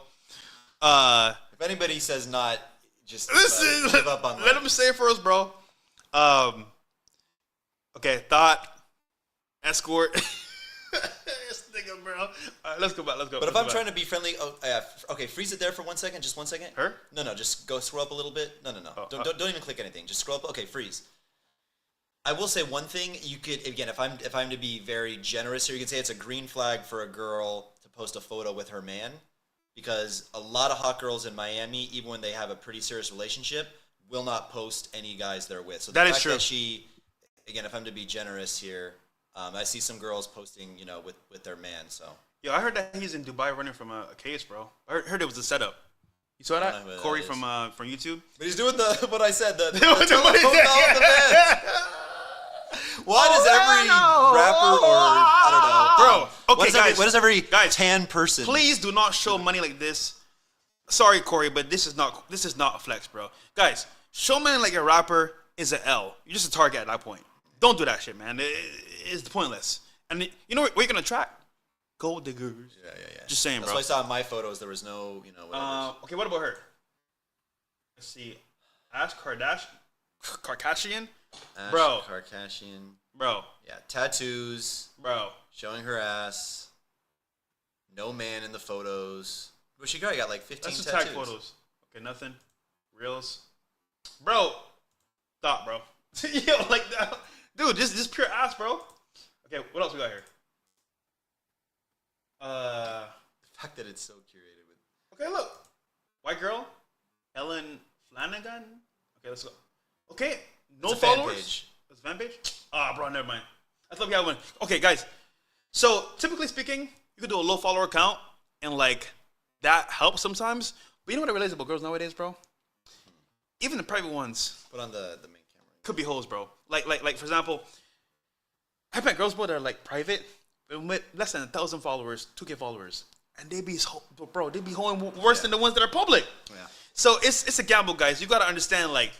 If anybody says not, just Listen, give up on let that. him say it first, bro. Okay, thought, escort. This nigga, bro. All right, let's go back. Let's go. But if I'm trying to be friendly, okay, freeze it there for 1 second. Just 1 second. Her? No, just go scroll up a little bit. No. Oh, Don't even click anything. Just scroll up. Okay, freeze. I will say one thing. You could, again, if I'm to be very generous here, you can say it's a green flag for a girl to post a photo with her man, because a lot of hot girls in Miami, even when they have a pretty serious relationship, will not post any guys they're with. So the That is fact true. that she, again, if I'm to be generous here, I see some girls posting, with their man. So Yo, I heard that he's in Dubai running from a case, bro. I heard it was a setup. You saw I don't know that? who that Corey is. from YouTube. but he's doing the what I said. The What he telephone said, call yeah. of the best. Why does every rapper or I don't know, Bro, okay, guys. what does every Guys, tan person? Please do not show money like this. Sorry, Corey, but this is not a flex, bro. Guys, show money like a rapper is an L. You're just a target at that point. Don't do that shit, man. It's pointless. And you know what you're gonna attract? Gold diggers. Yeah. Just saying, That's bro. why I saw in my photos there was no, whatever. Okay, what about her? Let's see. Ash Kardashian? Ash bro. Kardashian. Bro. Yeah, tattoos, Bro. showing her ass. No man in the photos. But she got like 15 Let's just tattoos. tag photos. Okay, nothing. Reels. Bro. Stop, bro. Yo, like that. Dude, this pure ass, bro. Okay, what else we got here? The fact that it's so curated with. Okay, look. White girl. Ellen Flanagan. Okay, let's go. Okay, no It's a fan followers. page. It's a fan page? Ah, bro, never mind. I thought we had one. Okay, guys. So, typically speaking, you could do a low follower count, and, like, that helps sometimes. But you know what I realize about girls nowadays, bro? Even the private ones Put on the main camera. could be hoes, bro. Like for example, I've met girls, bro, that are, like, private, with less than 1,000 followers, 2K followers. And they be, bro, they be hoeing worse than the ones that are public. Yeah. So, it's a gamble, guys. You got to understand, like,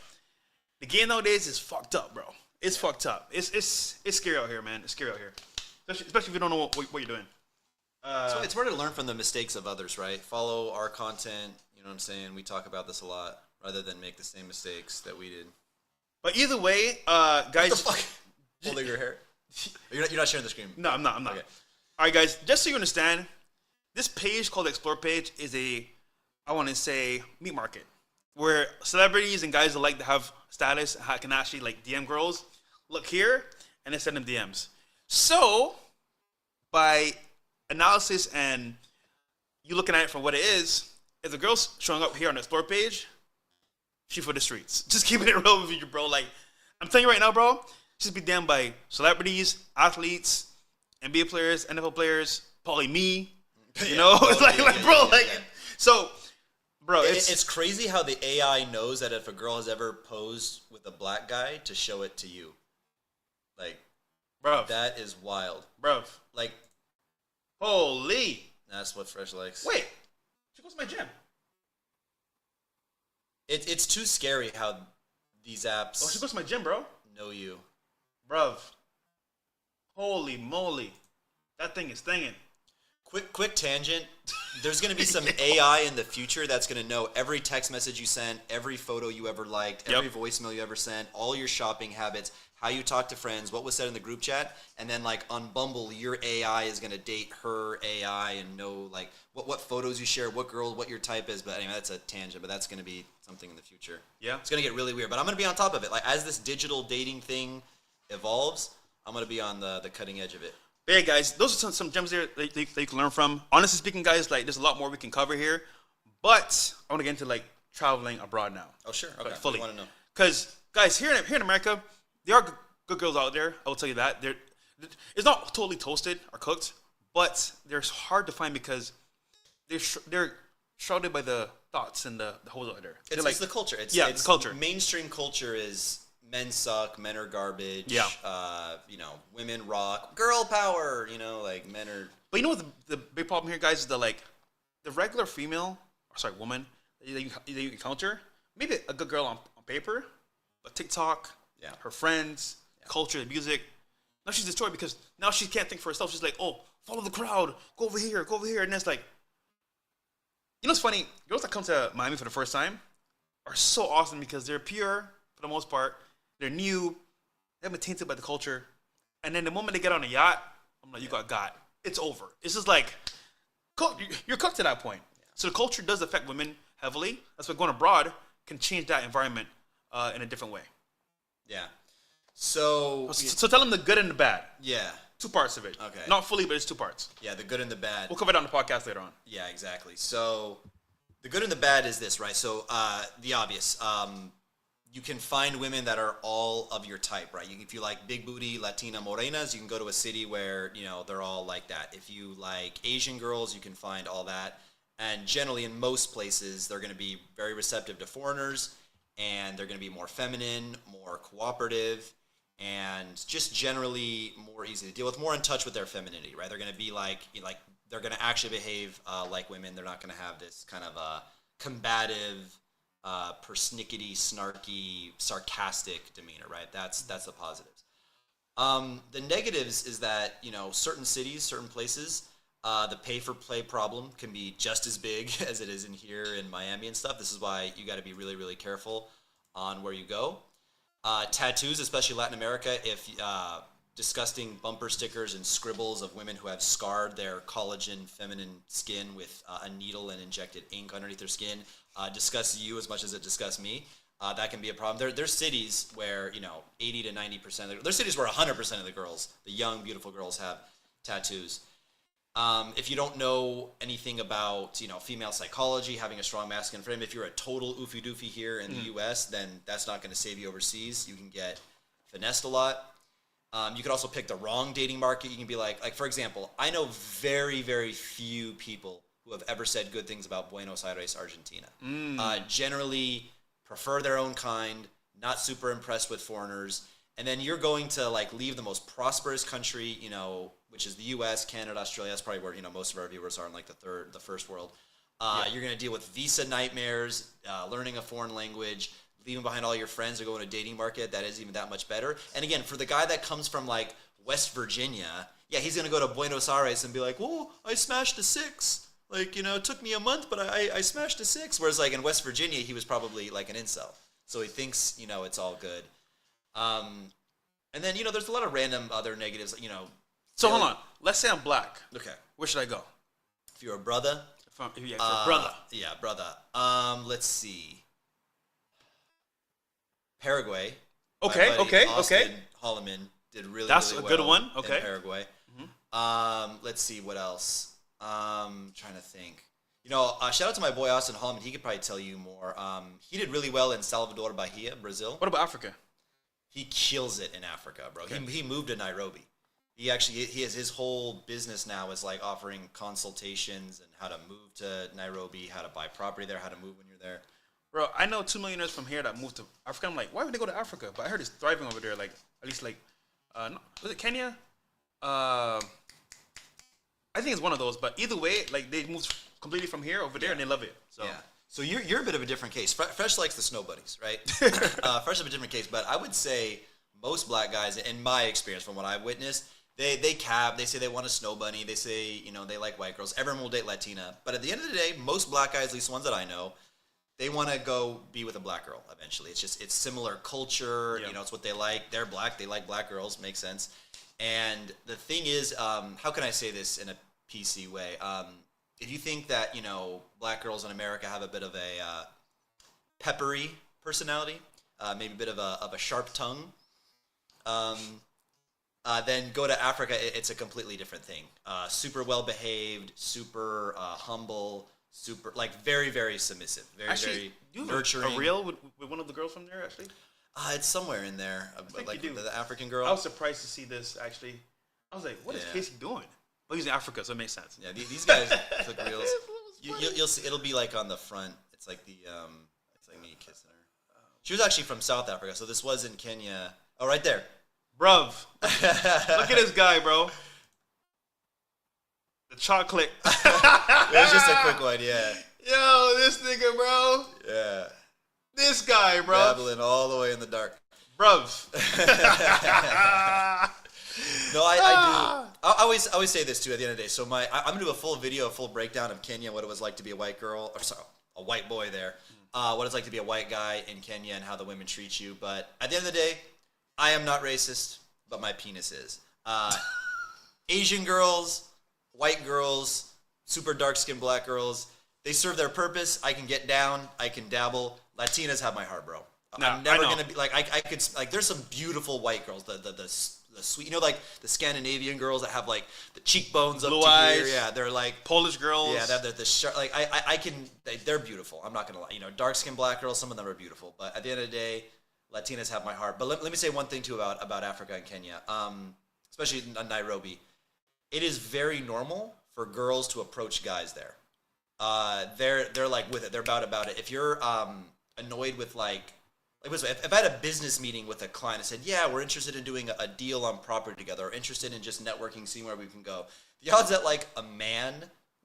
the game nowadays is fucked up, bro. It's fucked up. It's scary out here, man. It's scary out here. Especially if you don't know what you're doing. So it's hard to learn from the mistakes of others, right? Follow our content. You know what I'm saying? We talk about this a lot, rather than make the same mistakes that we did. But either way, guys. What the fuck? Holding your hair. You're not sharing the screen. No, I'm not. Okay. All right, guys. Just so you understand, this page called the Explore page is I want to say, meat market, where celebrities and guys that like to have status can actually like DM girls. Look here, and then send them DMs. So, by analysis and you looking at it for what it is, if the girl's showing up here on the Explore page, she for the streets. Just keeping it real with you, bro. Like, I'm telling you right now, bro, she's be damned by celebrities, athletes, NBA players, NFL players, probably me. You know, it's like, bro, so, bro, It's crazy how the AI knows that if a girl has ever posed with a black guy to show it to you. Like, bro, that is wild. bro, Like, holy. that's what Fresh likes. Wait, she goes to my gym. It's too scary how these apps Oh, she goes to my gym, bro. know you. Bruv. Holy moly. That thing is thinging. Quick tangent. There's going to be some AI in the future that's going to know every text message you sent, every photo you ever liked, every voicemail you ever sent, all your shopping habits, how you talk to friends, what was said in the group chat, and then like on Bumble, your AI is going to date her AI and know like what photos you share, what girl, what your type is. But anyway, that's a tangent, but that's going to be something in the future. Yeah. It's going to get really weird, but I'm going to be on top of it. Like as this digital dating thing evolves, I'm going to be on the cutting edge of it. But yeah, guys, those are some gems there that you can learn from. Honestly speaking, guys, like there's a lot more we can cover here. But I want to get into like traveling abroad now. Oh, sure. Okay. Like, fully. I want to know. Because, guys, here in America, there are good girls out there. I will tell you that. It's not totally toasted or cooked, but they're hard to find because they're shrouded by the thoughts and the whole other. It's the culture. It's the culture. Mainstream culture is men suck, men are garbage. Yeah. Women rock, girl power. Like men are. But you know what the big problem here, guys, is the regular female, woman that you encounter, maybe a good girl on paper, but TikTok, her friends, culture, the music. Now she's destroyed because now she can't think for herself. She's like, oh, follow the crowd, go over here, and it's like, it's funny. Girls that come to Miami for the first time are so awesome because they're pure for the most part. They're new. They haven't been tainted by the culture. And then the moment they get on a yacht, I'm like, you got. It's over. It's just like, you're cooked to that point. So the culture does affect women heavily. That's why going abroad can change that environment in a different way. Yeah. So tell them the good and the bad. Yeah. 2 parts of it. Okay. Not fully, but it's 2 parts. Yeah, the good and the bad. We'll cover it on the podcast later on. Yeah, exactly. So the good and the bad is this, right? So the obvious. You can find women that are all of your type, right? If you like big booty Latina morenas, you can go to a city where, they're all like that. If you like Asian girls, you can find all that. And generally in most places, they're going to be very receptive to foreigners, and they're going to be more feminine, more cooperative, and just generally more easy to deal with, more in touch with their femininity, right? They're going to be like they're going to actually behave like women. They're not going to have this kind of combative, persnickety, snarky, sarcastic demeanor, right? That's the positives. The negatives is that, certain cities, certain places, the pay-for-play problem can be just as big as it is in here in Miami and stuff. This is why you got to be really, really careful on where you go. Tattoos, especially Latin America, if disgusting bumper stickers and scribbles of women who have scarred their collagen feminine skin with a needle and injected ink underneath their skin disgusts you as much as it disgusts me. That can be a problem. There's cities where 80 to 90%. There's cities where 100% of the girls, the young, beautiful girls, have tattoos. If you don't know anything about female psychology, having a strong masculine frame, if you're a total oofy doofy here in the U.S., then that's not going to save you overseas. You can get finessed a lot. You could also pick the wrong dating market. You can be like for example, I know very, very few people who have ever said good things about Buenos Aires, Argentina. Generally prefer their own kind, not super impressed with foreigners. And then you're going to leave the most prosperous country, which is the U.S., Canada, Australia. That's probably where most of our viewers are in the first world. You're going to deal with visa nightmares, learning a foreign language, leaving behind all your friends, or going to a dating market that is even that much better. And again, for the guy that comes from West Virginia, he's going to go to Buenos Aires and be like, "Whoa, I smashed a 6. It took me a month, but I smashed a 6." Whereas in West Virginia, he was probably an incel, so he thinks it's all good. And then there's a lot of random other negatives. So hold on. Let's say I'm black. Okay. Where should I go? If you're a brother. If you're a brother. Yeah, brother. Let's see. Paraguay. Okay. Austin Holloman did really, That's really a well good one. Okay. in Paraguay. Let's see what else. Trying to think. Shout out to my boy Austin Holloman. He could probably tell you more. He did really well in Salvador Bahia, Brazil. What about Africa? He kills it in Africa, bro. Okay. He moved to Nairobi. He has his whole business now is offering consultations and how to move to Nairobi, how to buy property there, how to move when you're there. Bro, I know 2 millionaires from here that moved to Africa. I'm like, why would they go to Africa? But I heard it's thriving over there. At least was it Kenya? I think it's one of those. But either way, they moved completely from here over there, and they love it. So. Yeah. So you're a bit of a different case. Fresh likes the snow buddies, right? Fresh is a different case, but I would say most black guys, in my experience, from what I've witnessed, they cab. They say they want a snow bunny. They say they like white girls. Everyone will date Latina, but at the end of the day, most black guys, at least the ones that I know, they want to go be with a black girl eventually. It's similar culture. Yeah. It's what they like. They're black. They like black girls. Makes sense. And the thing is, how can I say this in a PC way? If you think that black girls in America have a bit of a peppery personality, maybe a bit of a sharp tongue, then go to Africa. It's a completely different thing. Super well behaved, super humble, super very, very submissive, very nurturing. A reel with one of the girls from there actually. It's somewhere in there, the African girl. I was surprised to see this actually. I was like, what is Casey doing? Well, he's in Africa, so it makes sense. Yeah, these guys took reels. You'll see. It'll be like on the front. It's like it's like me kissing her. She was actually from South Africa, so this was in Kenya. Oh, right there. Bruv. Look at this guy, bro. The chocolate. It was just a quick one, yeah. Yo, this nigga, bro. Yeah. This guy, bro. Dabbling all the way in the dark. Bruv. No, I do. I always say this too at the end of the day. So I'm gonna do a full video, a full breakdown of Kenya, what it was like to be a white girl, or sorry, a white boy there, what it's like to be a white guy in Kenya and how the women treat you. But at the end of the day, I am not racist, but my penis is. Asian girls, white girls, super dark skinned black girls, they serve their purpose. I can get down, I can dabble. Latinas have my heart, bro. No, I'm never gonna be like I could like. There's some beautiful white girls. The sweet, like the Scandinavian girls that have like the cheekbones up blue to eyes. here. Yeah, they're like Polish girls. Yeah, they're the sharp. Like I can. They're beautiful. I'm not gonna lie. Dark skinned black girls. Some of them are beautiful. But at the end of the day, Latinas have my heart. But let me say one thing too about Africa and Kenya, especially in Nairobi. It is very normal for girls to approach guys there. They're like with it. They're about it. If you're annoyed with if I had a business meeting with a client and said, yeah, we're interested in doing a deal on property together, or interested in just networking, seeing where we can go, the odds that like a man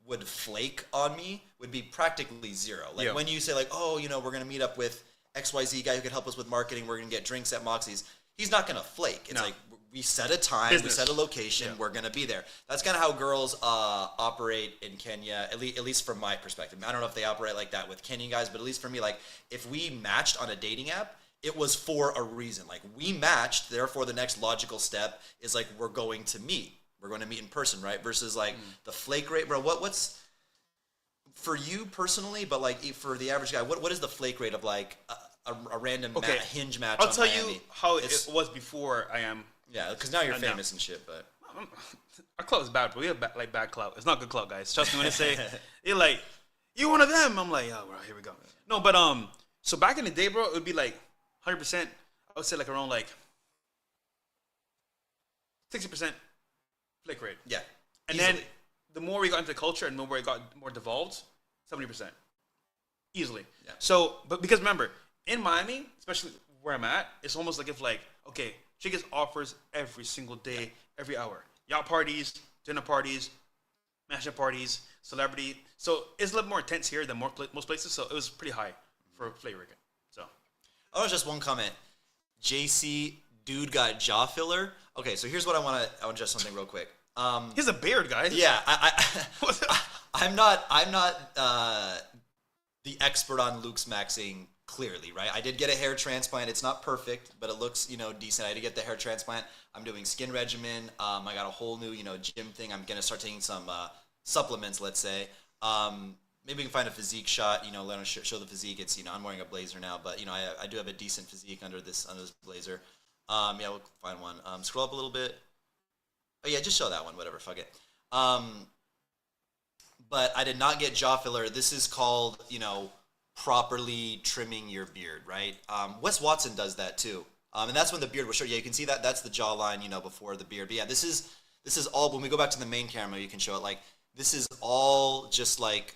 would flake on me would be practically zero. Like when you say like, oh, we're going to meet up with XYZ guy who can help us with marketing, we're going to get drinks at Moxie's, he's not going to flake. It's like we set a time, we set a location, we're going to be there. That's kind of how girls operate in Kenya, at least from my perspective. I don't know if they operate like that with Kenyan guys, but at least for me, like if we matched on a dating app, it was for a reason. Like we matched, therefore the next logical step is like we're going to meet. We're going to meet in person, right? Versus like the flake rate, bro. What's for you personally, but like for the average guy, what is the flake rate of like a random hinge match? I'll tell you how it was before I am. Yeah, because now you're famous and shit, but our clout is bad, bro. We have bad clout. It's not good clout, guys. Trust me when I say you're like, you one of them. I'm like, oh, bro, here we go. No, but so back in the day, bro, it would be like 100%. I would say like around like 60% flick rate. Yeah, and easily. then the more we got into the culture and the more it got more devolved, 70%, easily. Yeah. So, but because remember, in Miami, especially where I'm at, it's almost like if like okay. She gets offers every single day, every hour. Yacht parties, dinner parties, mansion parties, celebrity. So it's a little more intense here than most places. So it was pretty high for flavor again. So. Oh, just one comment. JC, dude got jaw filler. Okay, so here's what I want to adjust something real quick. He has a beard, guys. Yeah, I'm not the expert on Luke's maxing. Clearly, right? I did get a hair transplant. It's not perfect, but it looks, decent. I did get the hair transplant. I'm doing skin regimen. I got a whole new, gym thing. I'm gonna start taking some supplements. Let's say. Maybe we can find a physique shot. Let us show the physique. It's I'm wearing a blazer now, but I do have a decent physique under this blazer. Yeah, we'll find one. Scroll up a little bit. Oh yeah, just show that one. Whatever. Fuck it. But I did not get jaw filler. This is called properly trimming your beard, right? Wes Watson does that too, and that's when the beard was short. Yeah, you can see that. That's the jawline, before the beard. But yeah, this is all. When we go back to the main camera, you can show it. Like this is all just like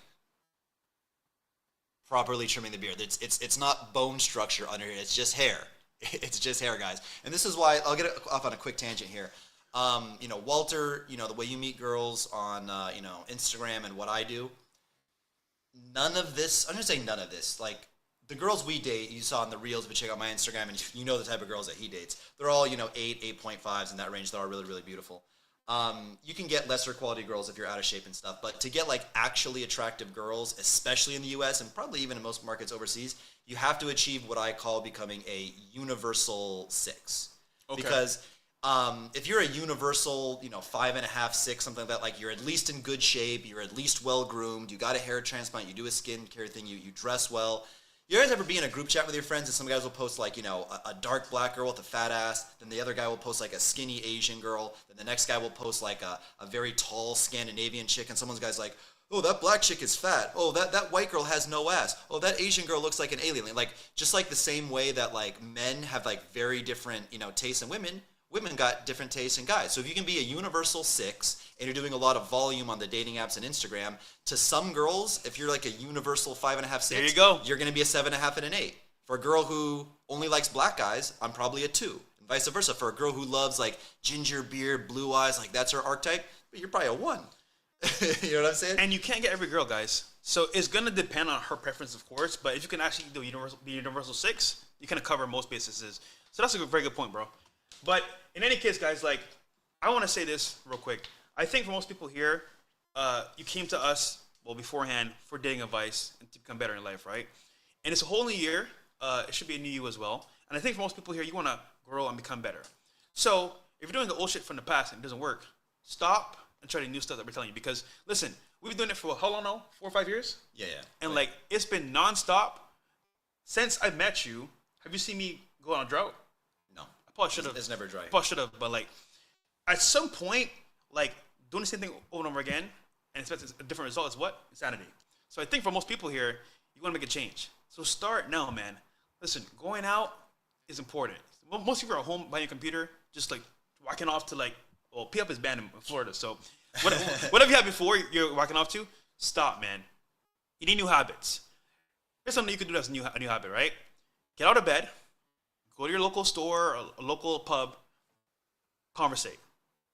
properly trimming the beard. It's not bone structure under here. It's just hair. It's just hair, guys. And this is why I'll get off on a quick tangent here. Walter, the way you meet girls on Instagram and what I do. None of this, I'm going to say none of this, like, the girls we date, you saw in the reels, if you check out my Instagram, and you know the type of girls that he dates. They're all, 8, 8.5s in that range. They're all really, really beautiful. You can get lesser quality girls if you're out of shape and stuff, but to get, like, actually attractive girls, especially in the U.S., and probably even in most markets overseas, you have to achieve what I call becoming a universal 6. Okay. Because if you're a universal, 5.5, 6, something like that, like you're at least in good shape, you're at least well groomed, you got a hair transplant, you do a skincare thing, you dress well. You guys ever be in a group chat with your friends and some guys will post like, a dark black girl with a fat ass, then the other guy will post like a skinny Asian girl, then the next guy will post like a very tall Scandinavian chick, and someone's guy's like, oh, that black chick is fat. Oh, that white girl has no ass. Oh, that Asian girl looks like an alien. Like, just like the same way that like men have like very different, tastes in women women got different tastes in guys. So if you can be a universal 6 and you're doing a lot of volume on the dating apps and Instagram, to some girls, if you're like a universal 5.5, 6, there you go. You're going to be a 7.5 and an 8. For a girl who only likes black guys, I'm probably a 2. And vice versa. For a girl who loves like ginger beard, blue eyes, like that's her archetype, you're probably a 1. You know what I'm saying? And you can't get every girl, guys. So it's gonna depend on her preference, of course. But if you can actually do universal 6, you can cover most bases. So that's a very good point, bro. But in any case, guys, like I want to say this real quick. I think for most people here, you came to us beforehand for dating advice and to become better in life, right? And it's a whole new year. It should be a new you as well. And I think for most people here, you want to grow and become better. So if you're doing the old shit from the past and it doesn't work, stop and try the new stuff that we're telling you. Because listen, we've been doing it for how long now? 4 or 5 years? Yeah. And like it's been nonstop since I met you. Have you seen me go on a drought? No. I probably should have. It's never dry. I probably should have. But like at some point, like doing the same thing over and over again and expecting a different result is what? Insanity. So I think for most people here, you want to make a change. So start now, man. Listen, going out is important. Most people are at home buying a computer, just like walking off to like, well, P-Up is banned in Florida. So whatever you had before you're walking off to, stop, man. You need new habits. Here's something you can do that's a new habit, right? Get out of bed, go to your local store or a local pub, conversate,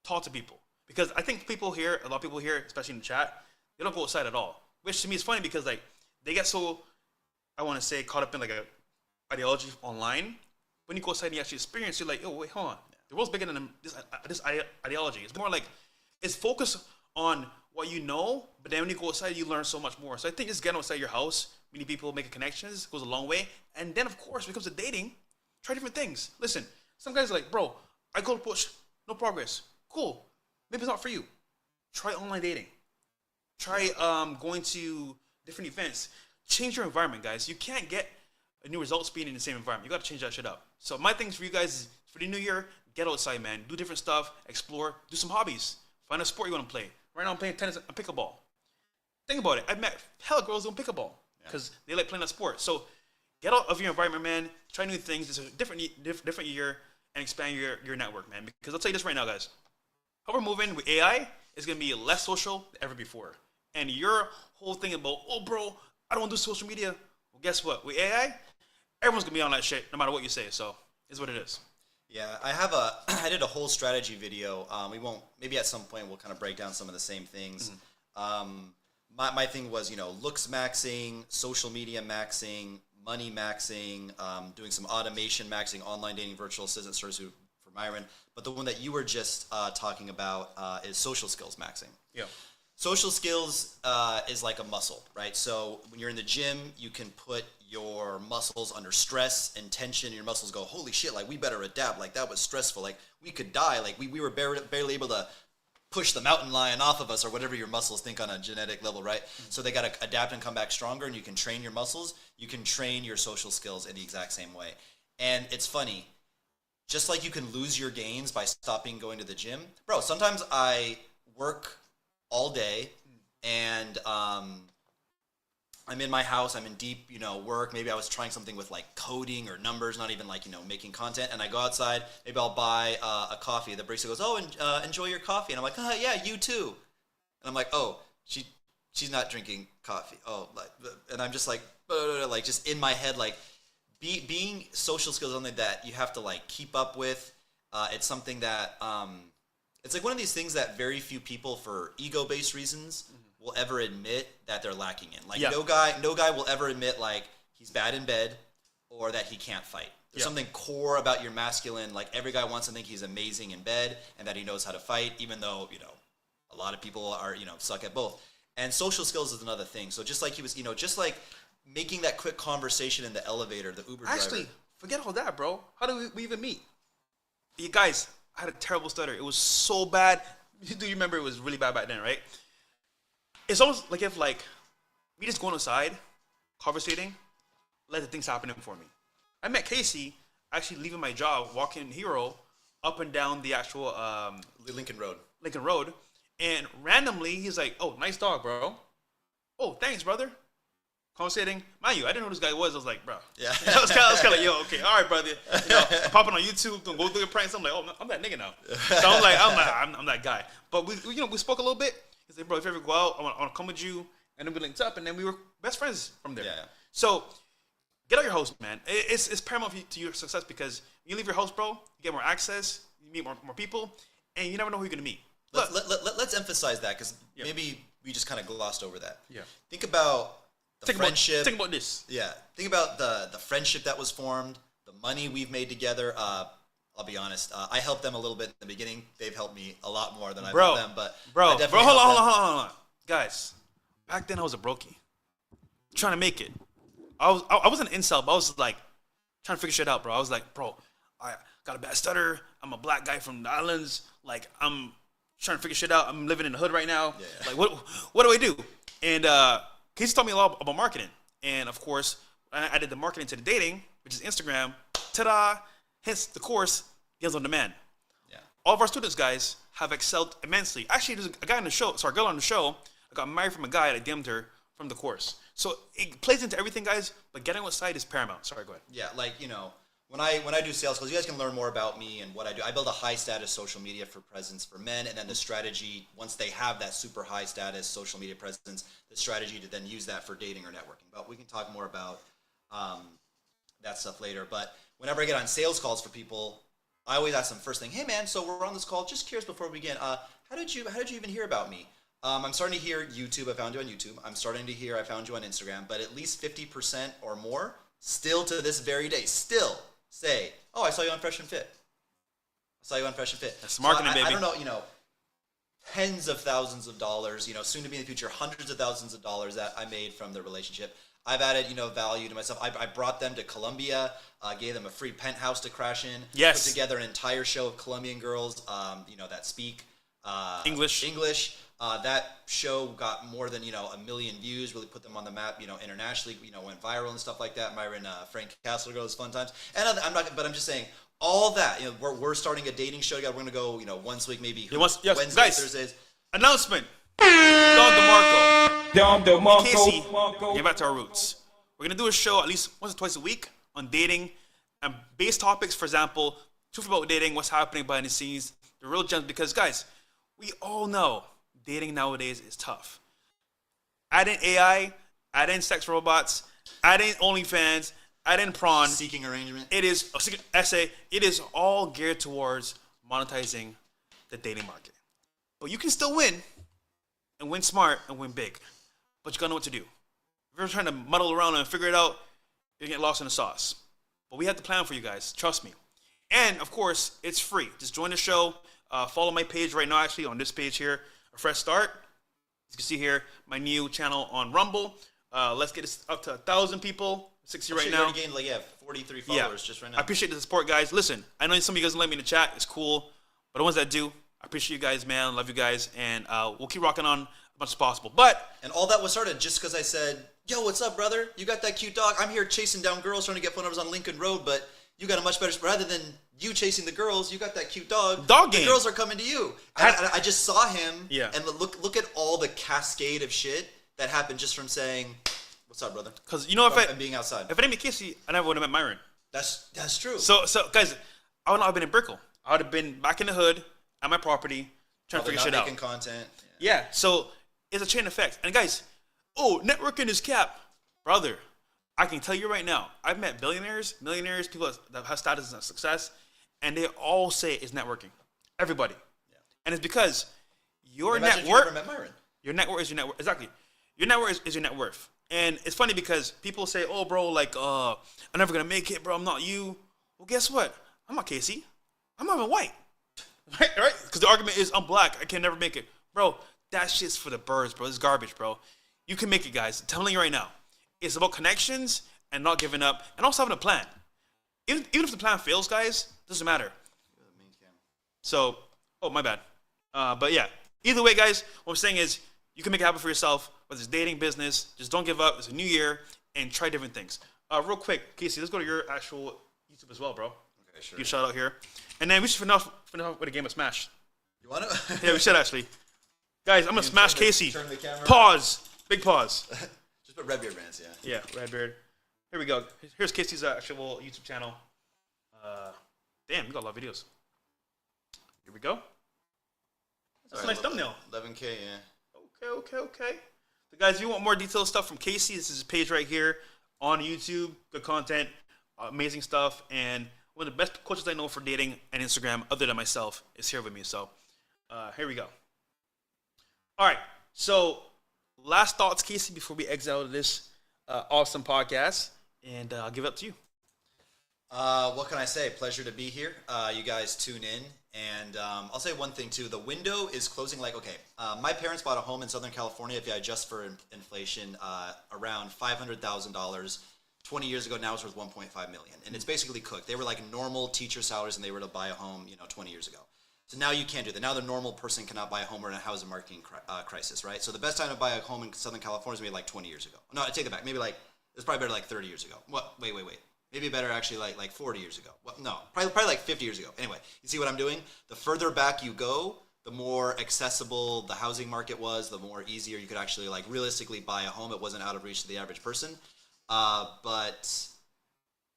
talk to people. Because I think people here, a lot of people here, especially in the chat, they don't go outside at all. Which to me is funny because like they get so, I want to say, caught up in like a ideology online. When you go outside and you actually experience, you're like, oh, wait, hold on. The world's bigger than this ideology. It's more like, it's focused on what you know, but then when you go outside, you learn so much more. So I think just getting outside your house, meeting people, making connections, goes a long way. And then, of course, when it comes to dating, try different things. Listen, some guys are like, bro, I go to push, no progress. Cool. Maybe it's not for you. Try online dating. Try going to different events. Change your environment, guys. You can't get a new results being in the same environment. You got to change that shit up. So my things for you guys is for the new year, get outside, man. Do different stuff, explore, do some hobbies. Find a sport you want to play. Right now I'm playing tennis and pickleball. Think about it. I've met hella girls doing pickleball because they like playing that sport. So get out of your environment, man. Try new things. It's a different year and expand your network, man. Because I'll tell you this right now, guys. How we're moving with AI is going to be less social than ever before. And your whole thing about, oh, bro, I don't want to do social media. Well, guess what? With AI, everyone's going to be on that shit no matter what you say. So it's what it is. Yeah, I did a whole strategy video. We won't, maybe at some point we'll kind of break down some of the same things. My thing was, looks maxing, social media maxing, money maxing, doing some automation maxing, online dating, virtual assistant service for Myron. But the one that you were just talking about is social skills maxing. Yeah. Social skills is like a muscle, right? So when you're in the gym, you can put your muscles under stress and tension. Your muscles go, holy shit, like we better adapt. Like that was stressful. Like we could die. Like we were barely able to push the mountain lion off of us or whatever your muscles think on a genetic level, right? So they got to adapt and come back stronger, and you can train your muscles. You can train your social skills in the exact same way. And it's funny. Just like you can lose your gains by stopping going to the gym. Bro, sometimes I work all day and I'm in my house, I'm in deep, work. Maybe I was trying something with like coding or numbers, not even like, making content. And I go outside, maybe I'll buy a coffee. The barista goes, oh, enjoy your coffee. And I'm like, yeah, you too. And I'm like, oh, she's not drinking coffee. Oh, and I'm just like just in my head, like being social skills is something that you have to like keep up with. It's something that, it's like one of these things that very few people for ego-based reasons will ever admit that they're lacking in. Like no guy will ever admit like he's bad in bed or that he can't fight. There's something core about your masculine, like every guy wants to think he's amazing in bed and that he knows how to fight, even though, a lot of people are, suck at both. And social skills is another thing. So just like he was, just like making that quick conversation in the elevator, the Uber driver. Actually, forget all that, bro. How did we even meet? You guys, I had a terrible stutter. It was so bad. Do you remember it was really bad back then, right? It's almost like if me just going outside, conversating, let the things happening for me. I met Casey actually leaving my job, walking Hero up and down the actual Lincoln Road. Lincoln Road, and randomly he's like, "Oh, nice dog, bro." "Oh, thanks, brother." conversating. Mind you, I didn't know who this guy was. I was like, bro. Yeah. I was kind of like, yo, okay, all right, brother. I'm popping on YouTube, don't go through your pranks. I'm like, oh, I'm that nigga now. So I'm that guy. But we spoke a little bit. He said, bro, if you ever go out, I want to come with you. And then we linked up, and then we were best friends from there. Yeah. So get out your house, man. It's paramount to your success because you leave your house, bro, you get more access, you meet more people, and you never know who you're gonna meet. Let's emphasize that because maybe we just kind of glossed over that. Yeah. Think about the friendship. Think about this. Yeah. Think about the friendship that was formed, the money we've made together. I'll be honest. I helped them a little bit in the beginning. They've helped me a lot more than I've helped them. But hold on, guys. Back then I was a brokey, trying to make it. I wasn't an incel, but I was like trying to figure shit out, bro. I was like, bro, I got a bad stutter. I'm a black guy from the islands. Like, I'm trying to figure shit out. I'm living in the hood right now. Yeah. Like, what do I do? And Casey taught me a lot about marketing. And of course, I added the marketing to the dating, which is Instagram. Ta-da! Hence the course, Deals on Demand. Yeah. All of our students, guys, have excelled immensely. Actually, there's a guy on the show. Sorry, a girl on the show. I got married from a guy that DM'd her from the course. So it plays into everything, guys, but getting on site is paramount. Sorry, go ahead. Yeah, like, when I do sales calls, you guys can learn more about me and what I do. I build a high status social media for presence for men, and then the strategy, once they have that super high status social media presence, the strategy to then use that for dating or networking. But we can talk more about that stuff later. But whenever I get on sales calls for people, I always ask them first thing, hey man, so we're on this call, just curious before we begin, how did you even hear about me? I'm starting to hear YouTube. I found you on YouTube. I'm starting to hear I found you on Instagram. But at least 50% or more still to this very day still say, oh, I saw you on Fresh and Fit. I saw you on Fresh and Fit. That's marketing, baby. I don't know, tens of thousands of dollars, soon to be in the future, hundreds of thousands of dollars that I made from the relationship. I've added, value to myself. I brought them to Colombia, gave them a free penthouse to crash in. Yes. Put together an entire show of Colombian girls, that speak English. That show got more than 1 million views. Really put them on the map. Internationally. Went viral and stuff like that. Myron, Frank Castle Girls, fun times. And I'm just saying all that. We're starting a dating show together. We're gonna go once a week, maybe Wednesdays, guys, Thursdays. Announcement. Don DeMarco. Casey, Marco. get back to our roots. We're gonna do a show at least once or twice a week on dating and base topics. For example, truth about dating, what's happening behind the scenes, the real gems. Because guys, we all know dating nowadays is tough. Add in AI, add in sex robots, add in OnlyFans, add in prawn. Seeking arrangement. It is essay. It is all geared towards monetizing the dating market. But you can still win, and win smart and win big. But you gotta know what to do. If you're trying to muddle around and figure it out, you're gonna get lost in the sauce. But we have the plan for you guys. Trust me. And of course, it's free. Just join the show. Follow my page right now. Actually, on this page here. A fresh start. As you can see here, my new channel on Rumble. Let's get this up to 1,000 people. 60 right now. You already gained 43 followers just right now. I appreciate the support, guys. Listen, I know some of you guys don't let me in the chat. It's cool. But the ones that do, I appreciate you guys, man. Love you guys. And we'll keep rocking on as much as possible. And all that was started just because I said, yo, what's up, brother? You got that cute dog. I'm here chasing down girls trying to get phone numbers on Lincoln Road, but you got a much better, rather than you chasing the girls, you got that cute dog. Dog game. The girls are coming to you. I just saw him. Yeah. And look at all the cascade of shit that happened just from saying, what's up, brother? Because and being outside. If I didn't meet Casey, I never would have met Myron. That's true. So guys, I would not have been in Brickell. I would have been back in the hood at my property trying to figure shit out. Making content. Yeah. So it's a chain effect. And guys, networking is cap, brother. I can tell you right now, I've met billionaires, millionaires, people that have status and success, and they all say it's networking. Everybody. Yeah. And it's because your Imagine network. If you never met Myron. Your network is your network. Exactly. Your network is your net worth. And it's funny because people say, oh, bro, like, I'm never going to make it, bro. I'm not you. Well, guess what? I'm not Casey. I'm not even white. Right? Because the argument is I'm black. I can never make it. Bro, that shit's for the birds, bro. It's garbage, bro. You can make it, guys. I'm telling you right now. It's about connections and not giving up and also having a plan. Even if the plan fails, guys, doesn't matter. So, my bad. But yeah, either way, guys, what I'm saying is you can make it happen for yourself, whether it's dating, business. Just don't give up. It's a new year and try different things. Real quick, Casey, let's go to your actual YouTube as well, bro. Okay, sure. You shout out here. And then we should finish off with a game of Smash. You want to? Yeah, we should actually. Guys, I'm going to smash Casey. Turn the camera. Pause. Big pause. Just Redbeard Rants, yeah. Yeah, Redbeard. Here we go. Here's Casey's actual YouTube channel. Damn, you got a lot of videos. Here we go. That's a nice thumbnail. 11K, yeah. Okay. So guys, if you want more detailed stuff from Casey, this is his page right here on YouTube. Good content, amazing stuff, and one of the best coaches I know for dating and Instagram, other than myself, is here with me. So here we go. All right. So last thoughts, Casey, before we exit out of this awesome podcast, and I'll give it up to you. What can I say? Pleasure to be here. You guys tune in. And I'll say one thing, too. The window is closing my parents bought a home in Southern California, if you adjust for inflation, around $500,000. 20 years ago, now it's worth $1.5 million. And it's basically cooked. They were like normal teacher salaries, and they were to buy a home, 20 years ago. So now you can't do that. Now the normal person cannot buy a home. We're in a housing market crisis, right? So the best time to buy a home in Southern California is maybe like 20 years ago. No, I take it back. Maybe it's probably better like 30 years ago. What? Wait. Maybe better actually like 40 years ago. Well, no, probably like 50 years ago. Anyway, you see what I'm doing? The further back you go, the more accessible the housing market was, the more easier you could actually like realistically buy a home. It wasn't out of reach to the average person. But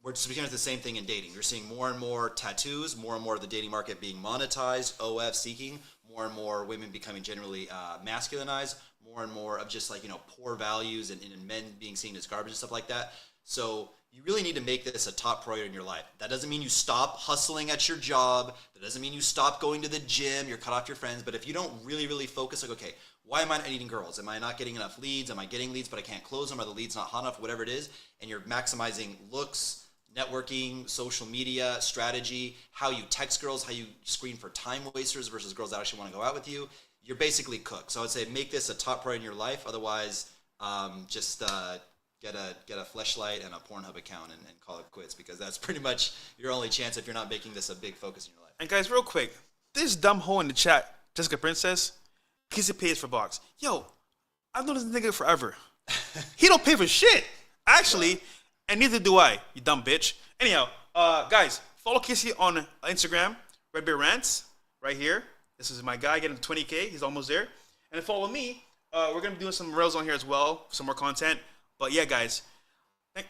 we're just beginning the same thing in dating. You're seeing more and more tattoos, more and more of the dating market being monetized, OF seeking, more and more women becoming generally masculinized, more and more of just like, poor values and men being seen as garbage and stuff like that. So you really need to make this a top priority in your life. That doesn't mean you stop hustling at your job. That doesn't mean you stop going to the gym. You're cut off your friends. But if you don't really, really focus, like, okay, why am I not meeting girls? Am I not getting enough leads? Am I getting leads but I can't close them? Are the leads not hot enough? Whatever it is. And you're maximizing looks, networking, social media, strategy, how you text girls, how you screen for time wasters versus girls that actually want to go out with you. You're basically cooked. So I would say make this a top priority in your life. Otherwise, get a Fleshlight and a Pornhub account and call it quits, because that's pretty much your only chance if you're not making this a big focus in your life. And guys, real quick, this dumb hoe in the chat, Jessica Princess, Casey pays for box. Yo, I've known this nigga forever. He don't pay for shit, actually, and neither do I, you dumb bitch. Anyhow, guys, follow Casey on Instagram, Redbeard Rants, right here. This is my guy getting 20K. He's almost there. And then follow me. We're going to be doing some reels on here as well, some more content. But yeah, guys,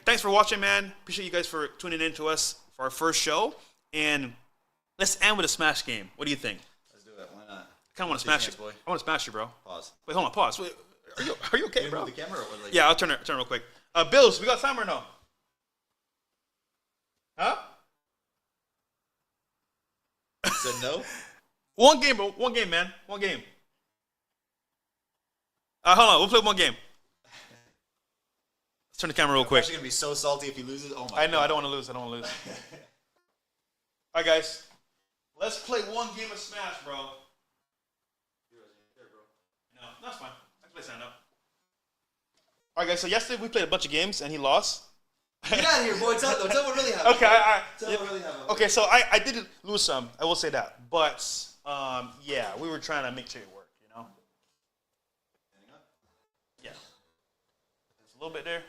thanks for watching, man. Appreciate you guys for tuning in to us for our first show. And let's end with a smash game. What do you think? Let's do it. Why not? I kind of want to smash you. Boy. I want to smash you, bro. Pause. Wait, hold on. Pause. Wait, are you okay, Can you bro? move the camera or what? Yeah, I'll turn it real quick. Bills, we got time or no? Huh? Said no? One game, bro. One game, man. One game. Hold on. We'll play one game. Let's turn the camera real quick. I'm actually going to be so salty if he loses. Oh, my God. I know. I don't want to lose. All right, guys. Let's play one game of Smash, bro. No, that's fine. I can play stand up. All right, guys. So yesterday we played a bunch of games and he lost. Get out of here, boy. Tell what really happened. Okay, Tell what really happened. Okay, so I did lose some. I will say that. But, yeah, we were trying to make sure it worked, Yeah. There's a little bit there.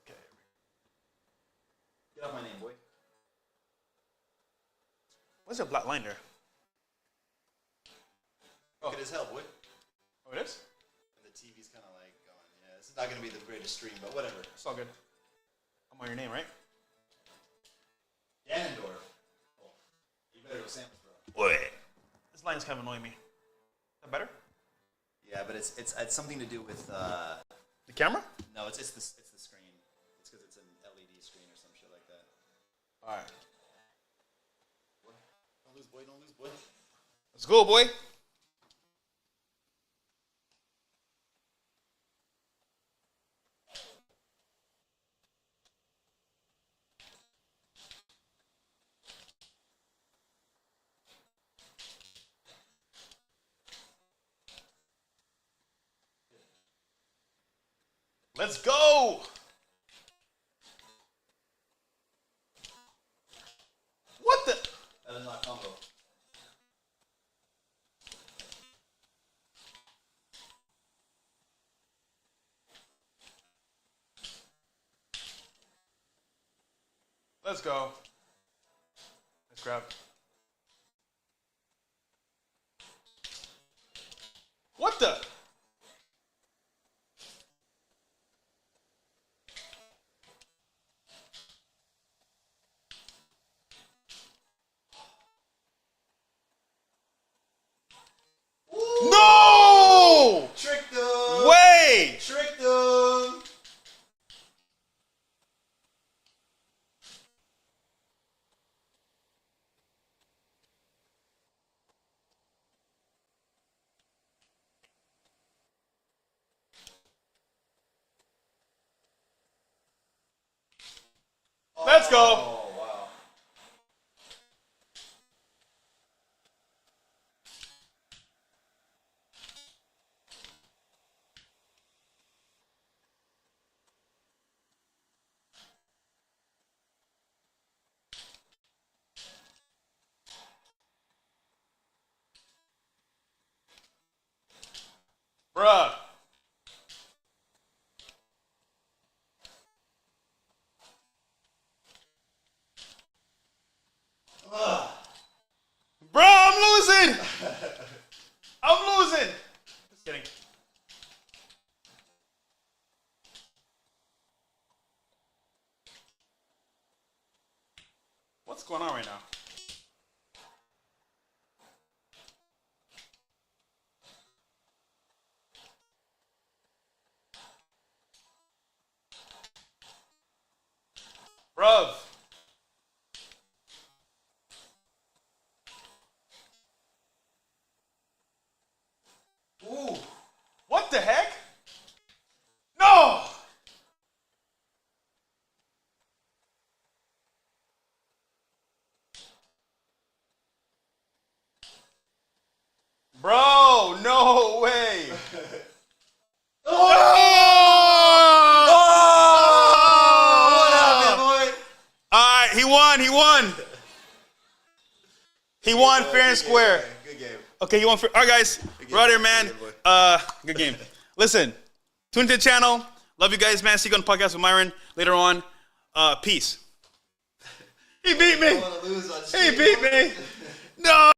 Okay. Get off my name, boy. What's that black line there? Oh, it is hell, boy. Oh, it is? And the TV's kind of like going, yeah, this is not going to be the greatest stream, but whatever. It's all good. I'm on your name, right? Ganondorf. Oh, you better go Samus, bro. Boy. This line is kind of annoying me. Is that better? Yeah, but it's something to do with The camera? no, it's the screen. It's because it's an LED screen or some shit like that. All right. What? Don't lose, boy. Don't lose, boy. Let's go, boy. Let's go! What the? That is not combo. Let's go. Let's grab. What the? Let's go. Oh, wow. Bruh. Bro, I'm losing. I'm losing. Just kidding. What's going on right now? Bruv. Ooh. What the heck? No! Bro, no way. What happened, boy? Alright, he won. He won fair and square. Good game. Okay, you want? All right, guys, we're out here, man. Good game. Listen, tune into the channel. Love you guys, man. See you on the podcast with Myron later on. Peace. He beat me. I wanna lose on He stream. beat me. No.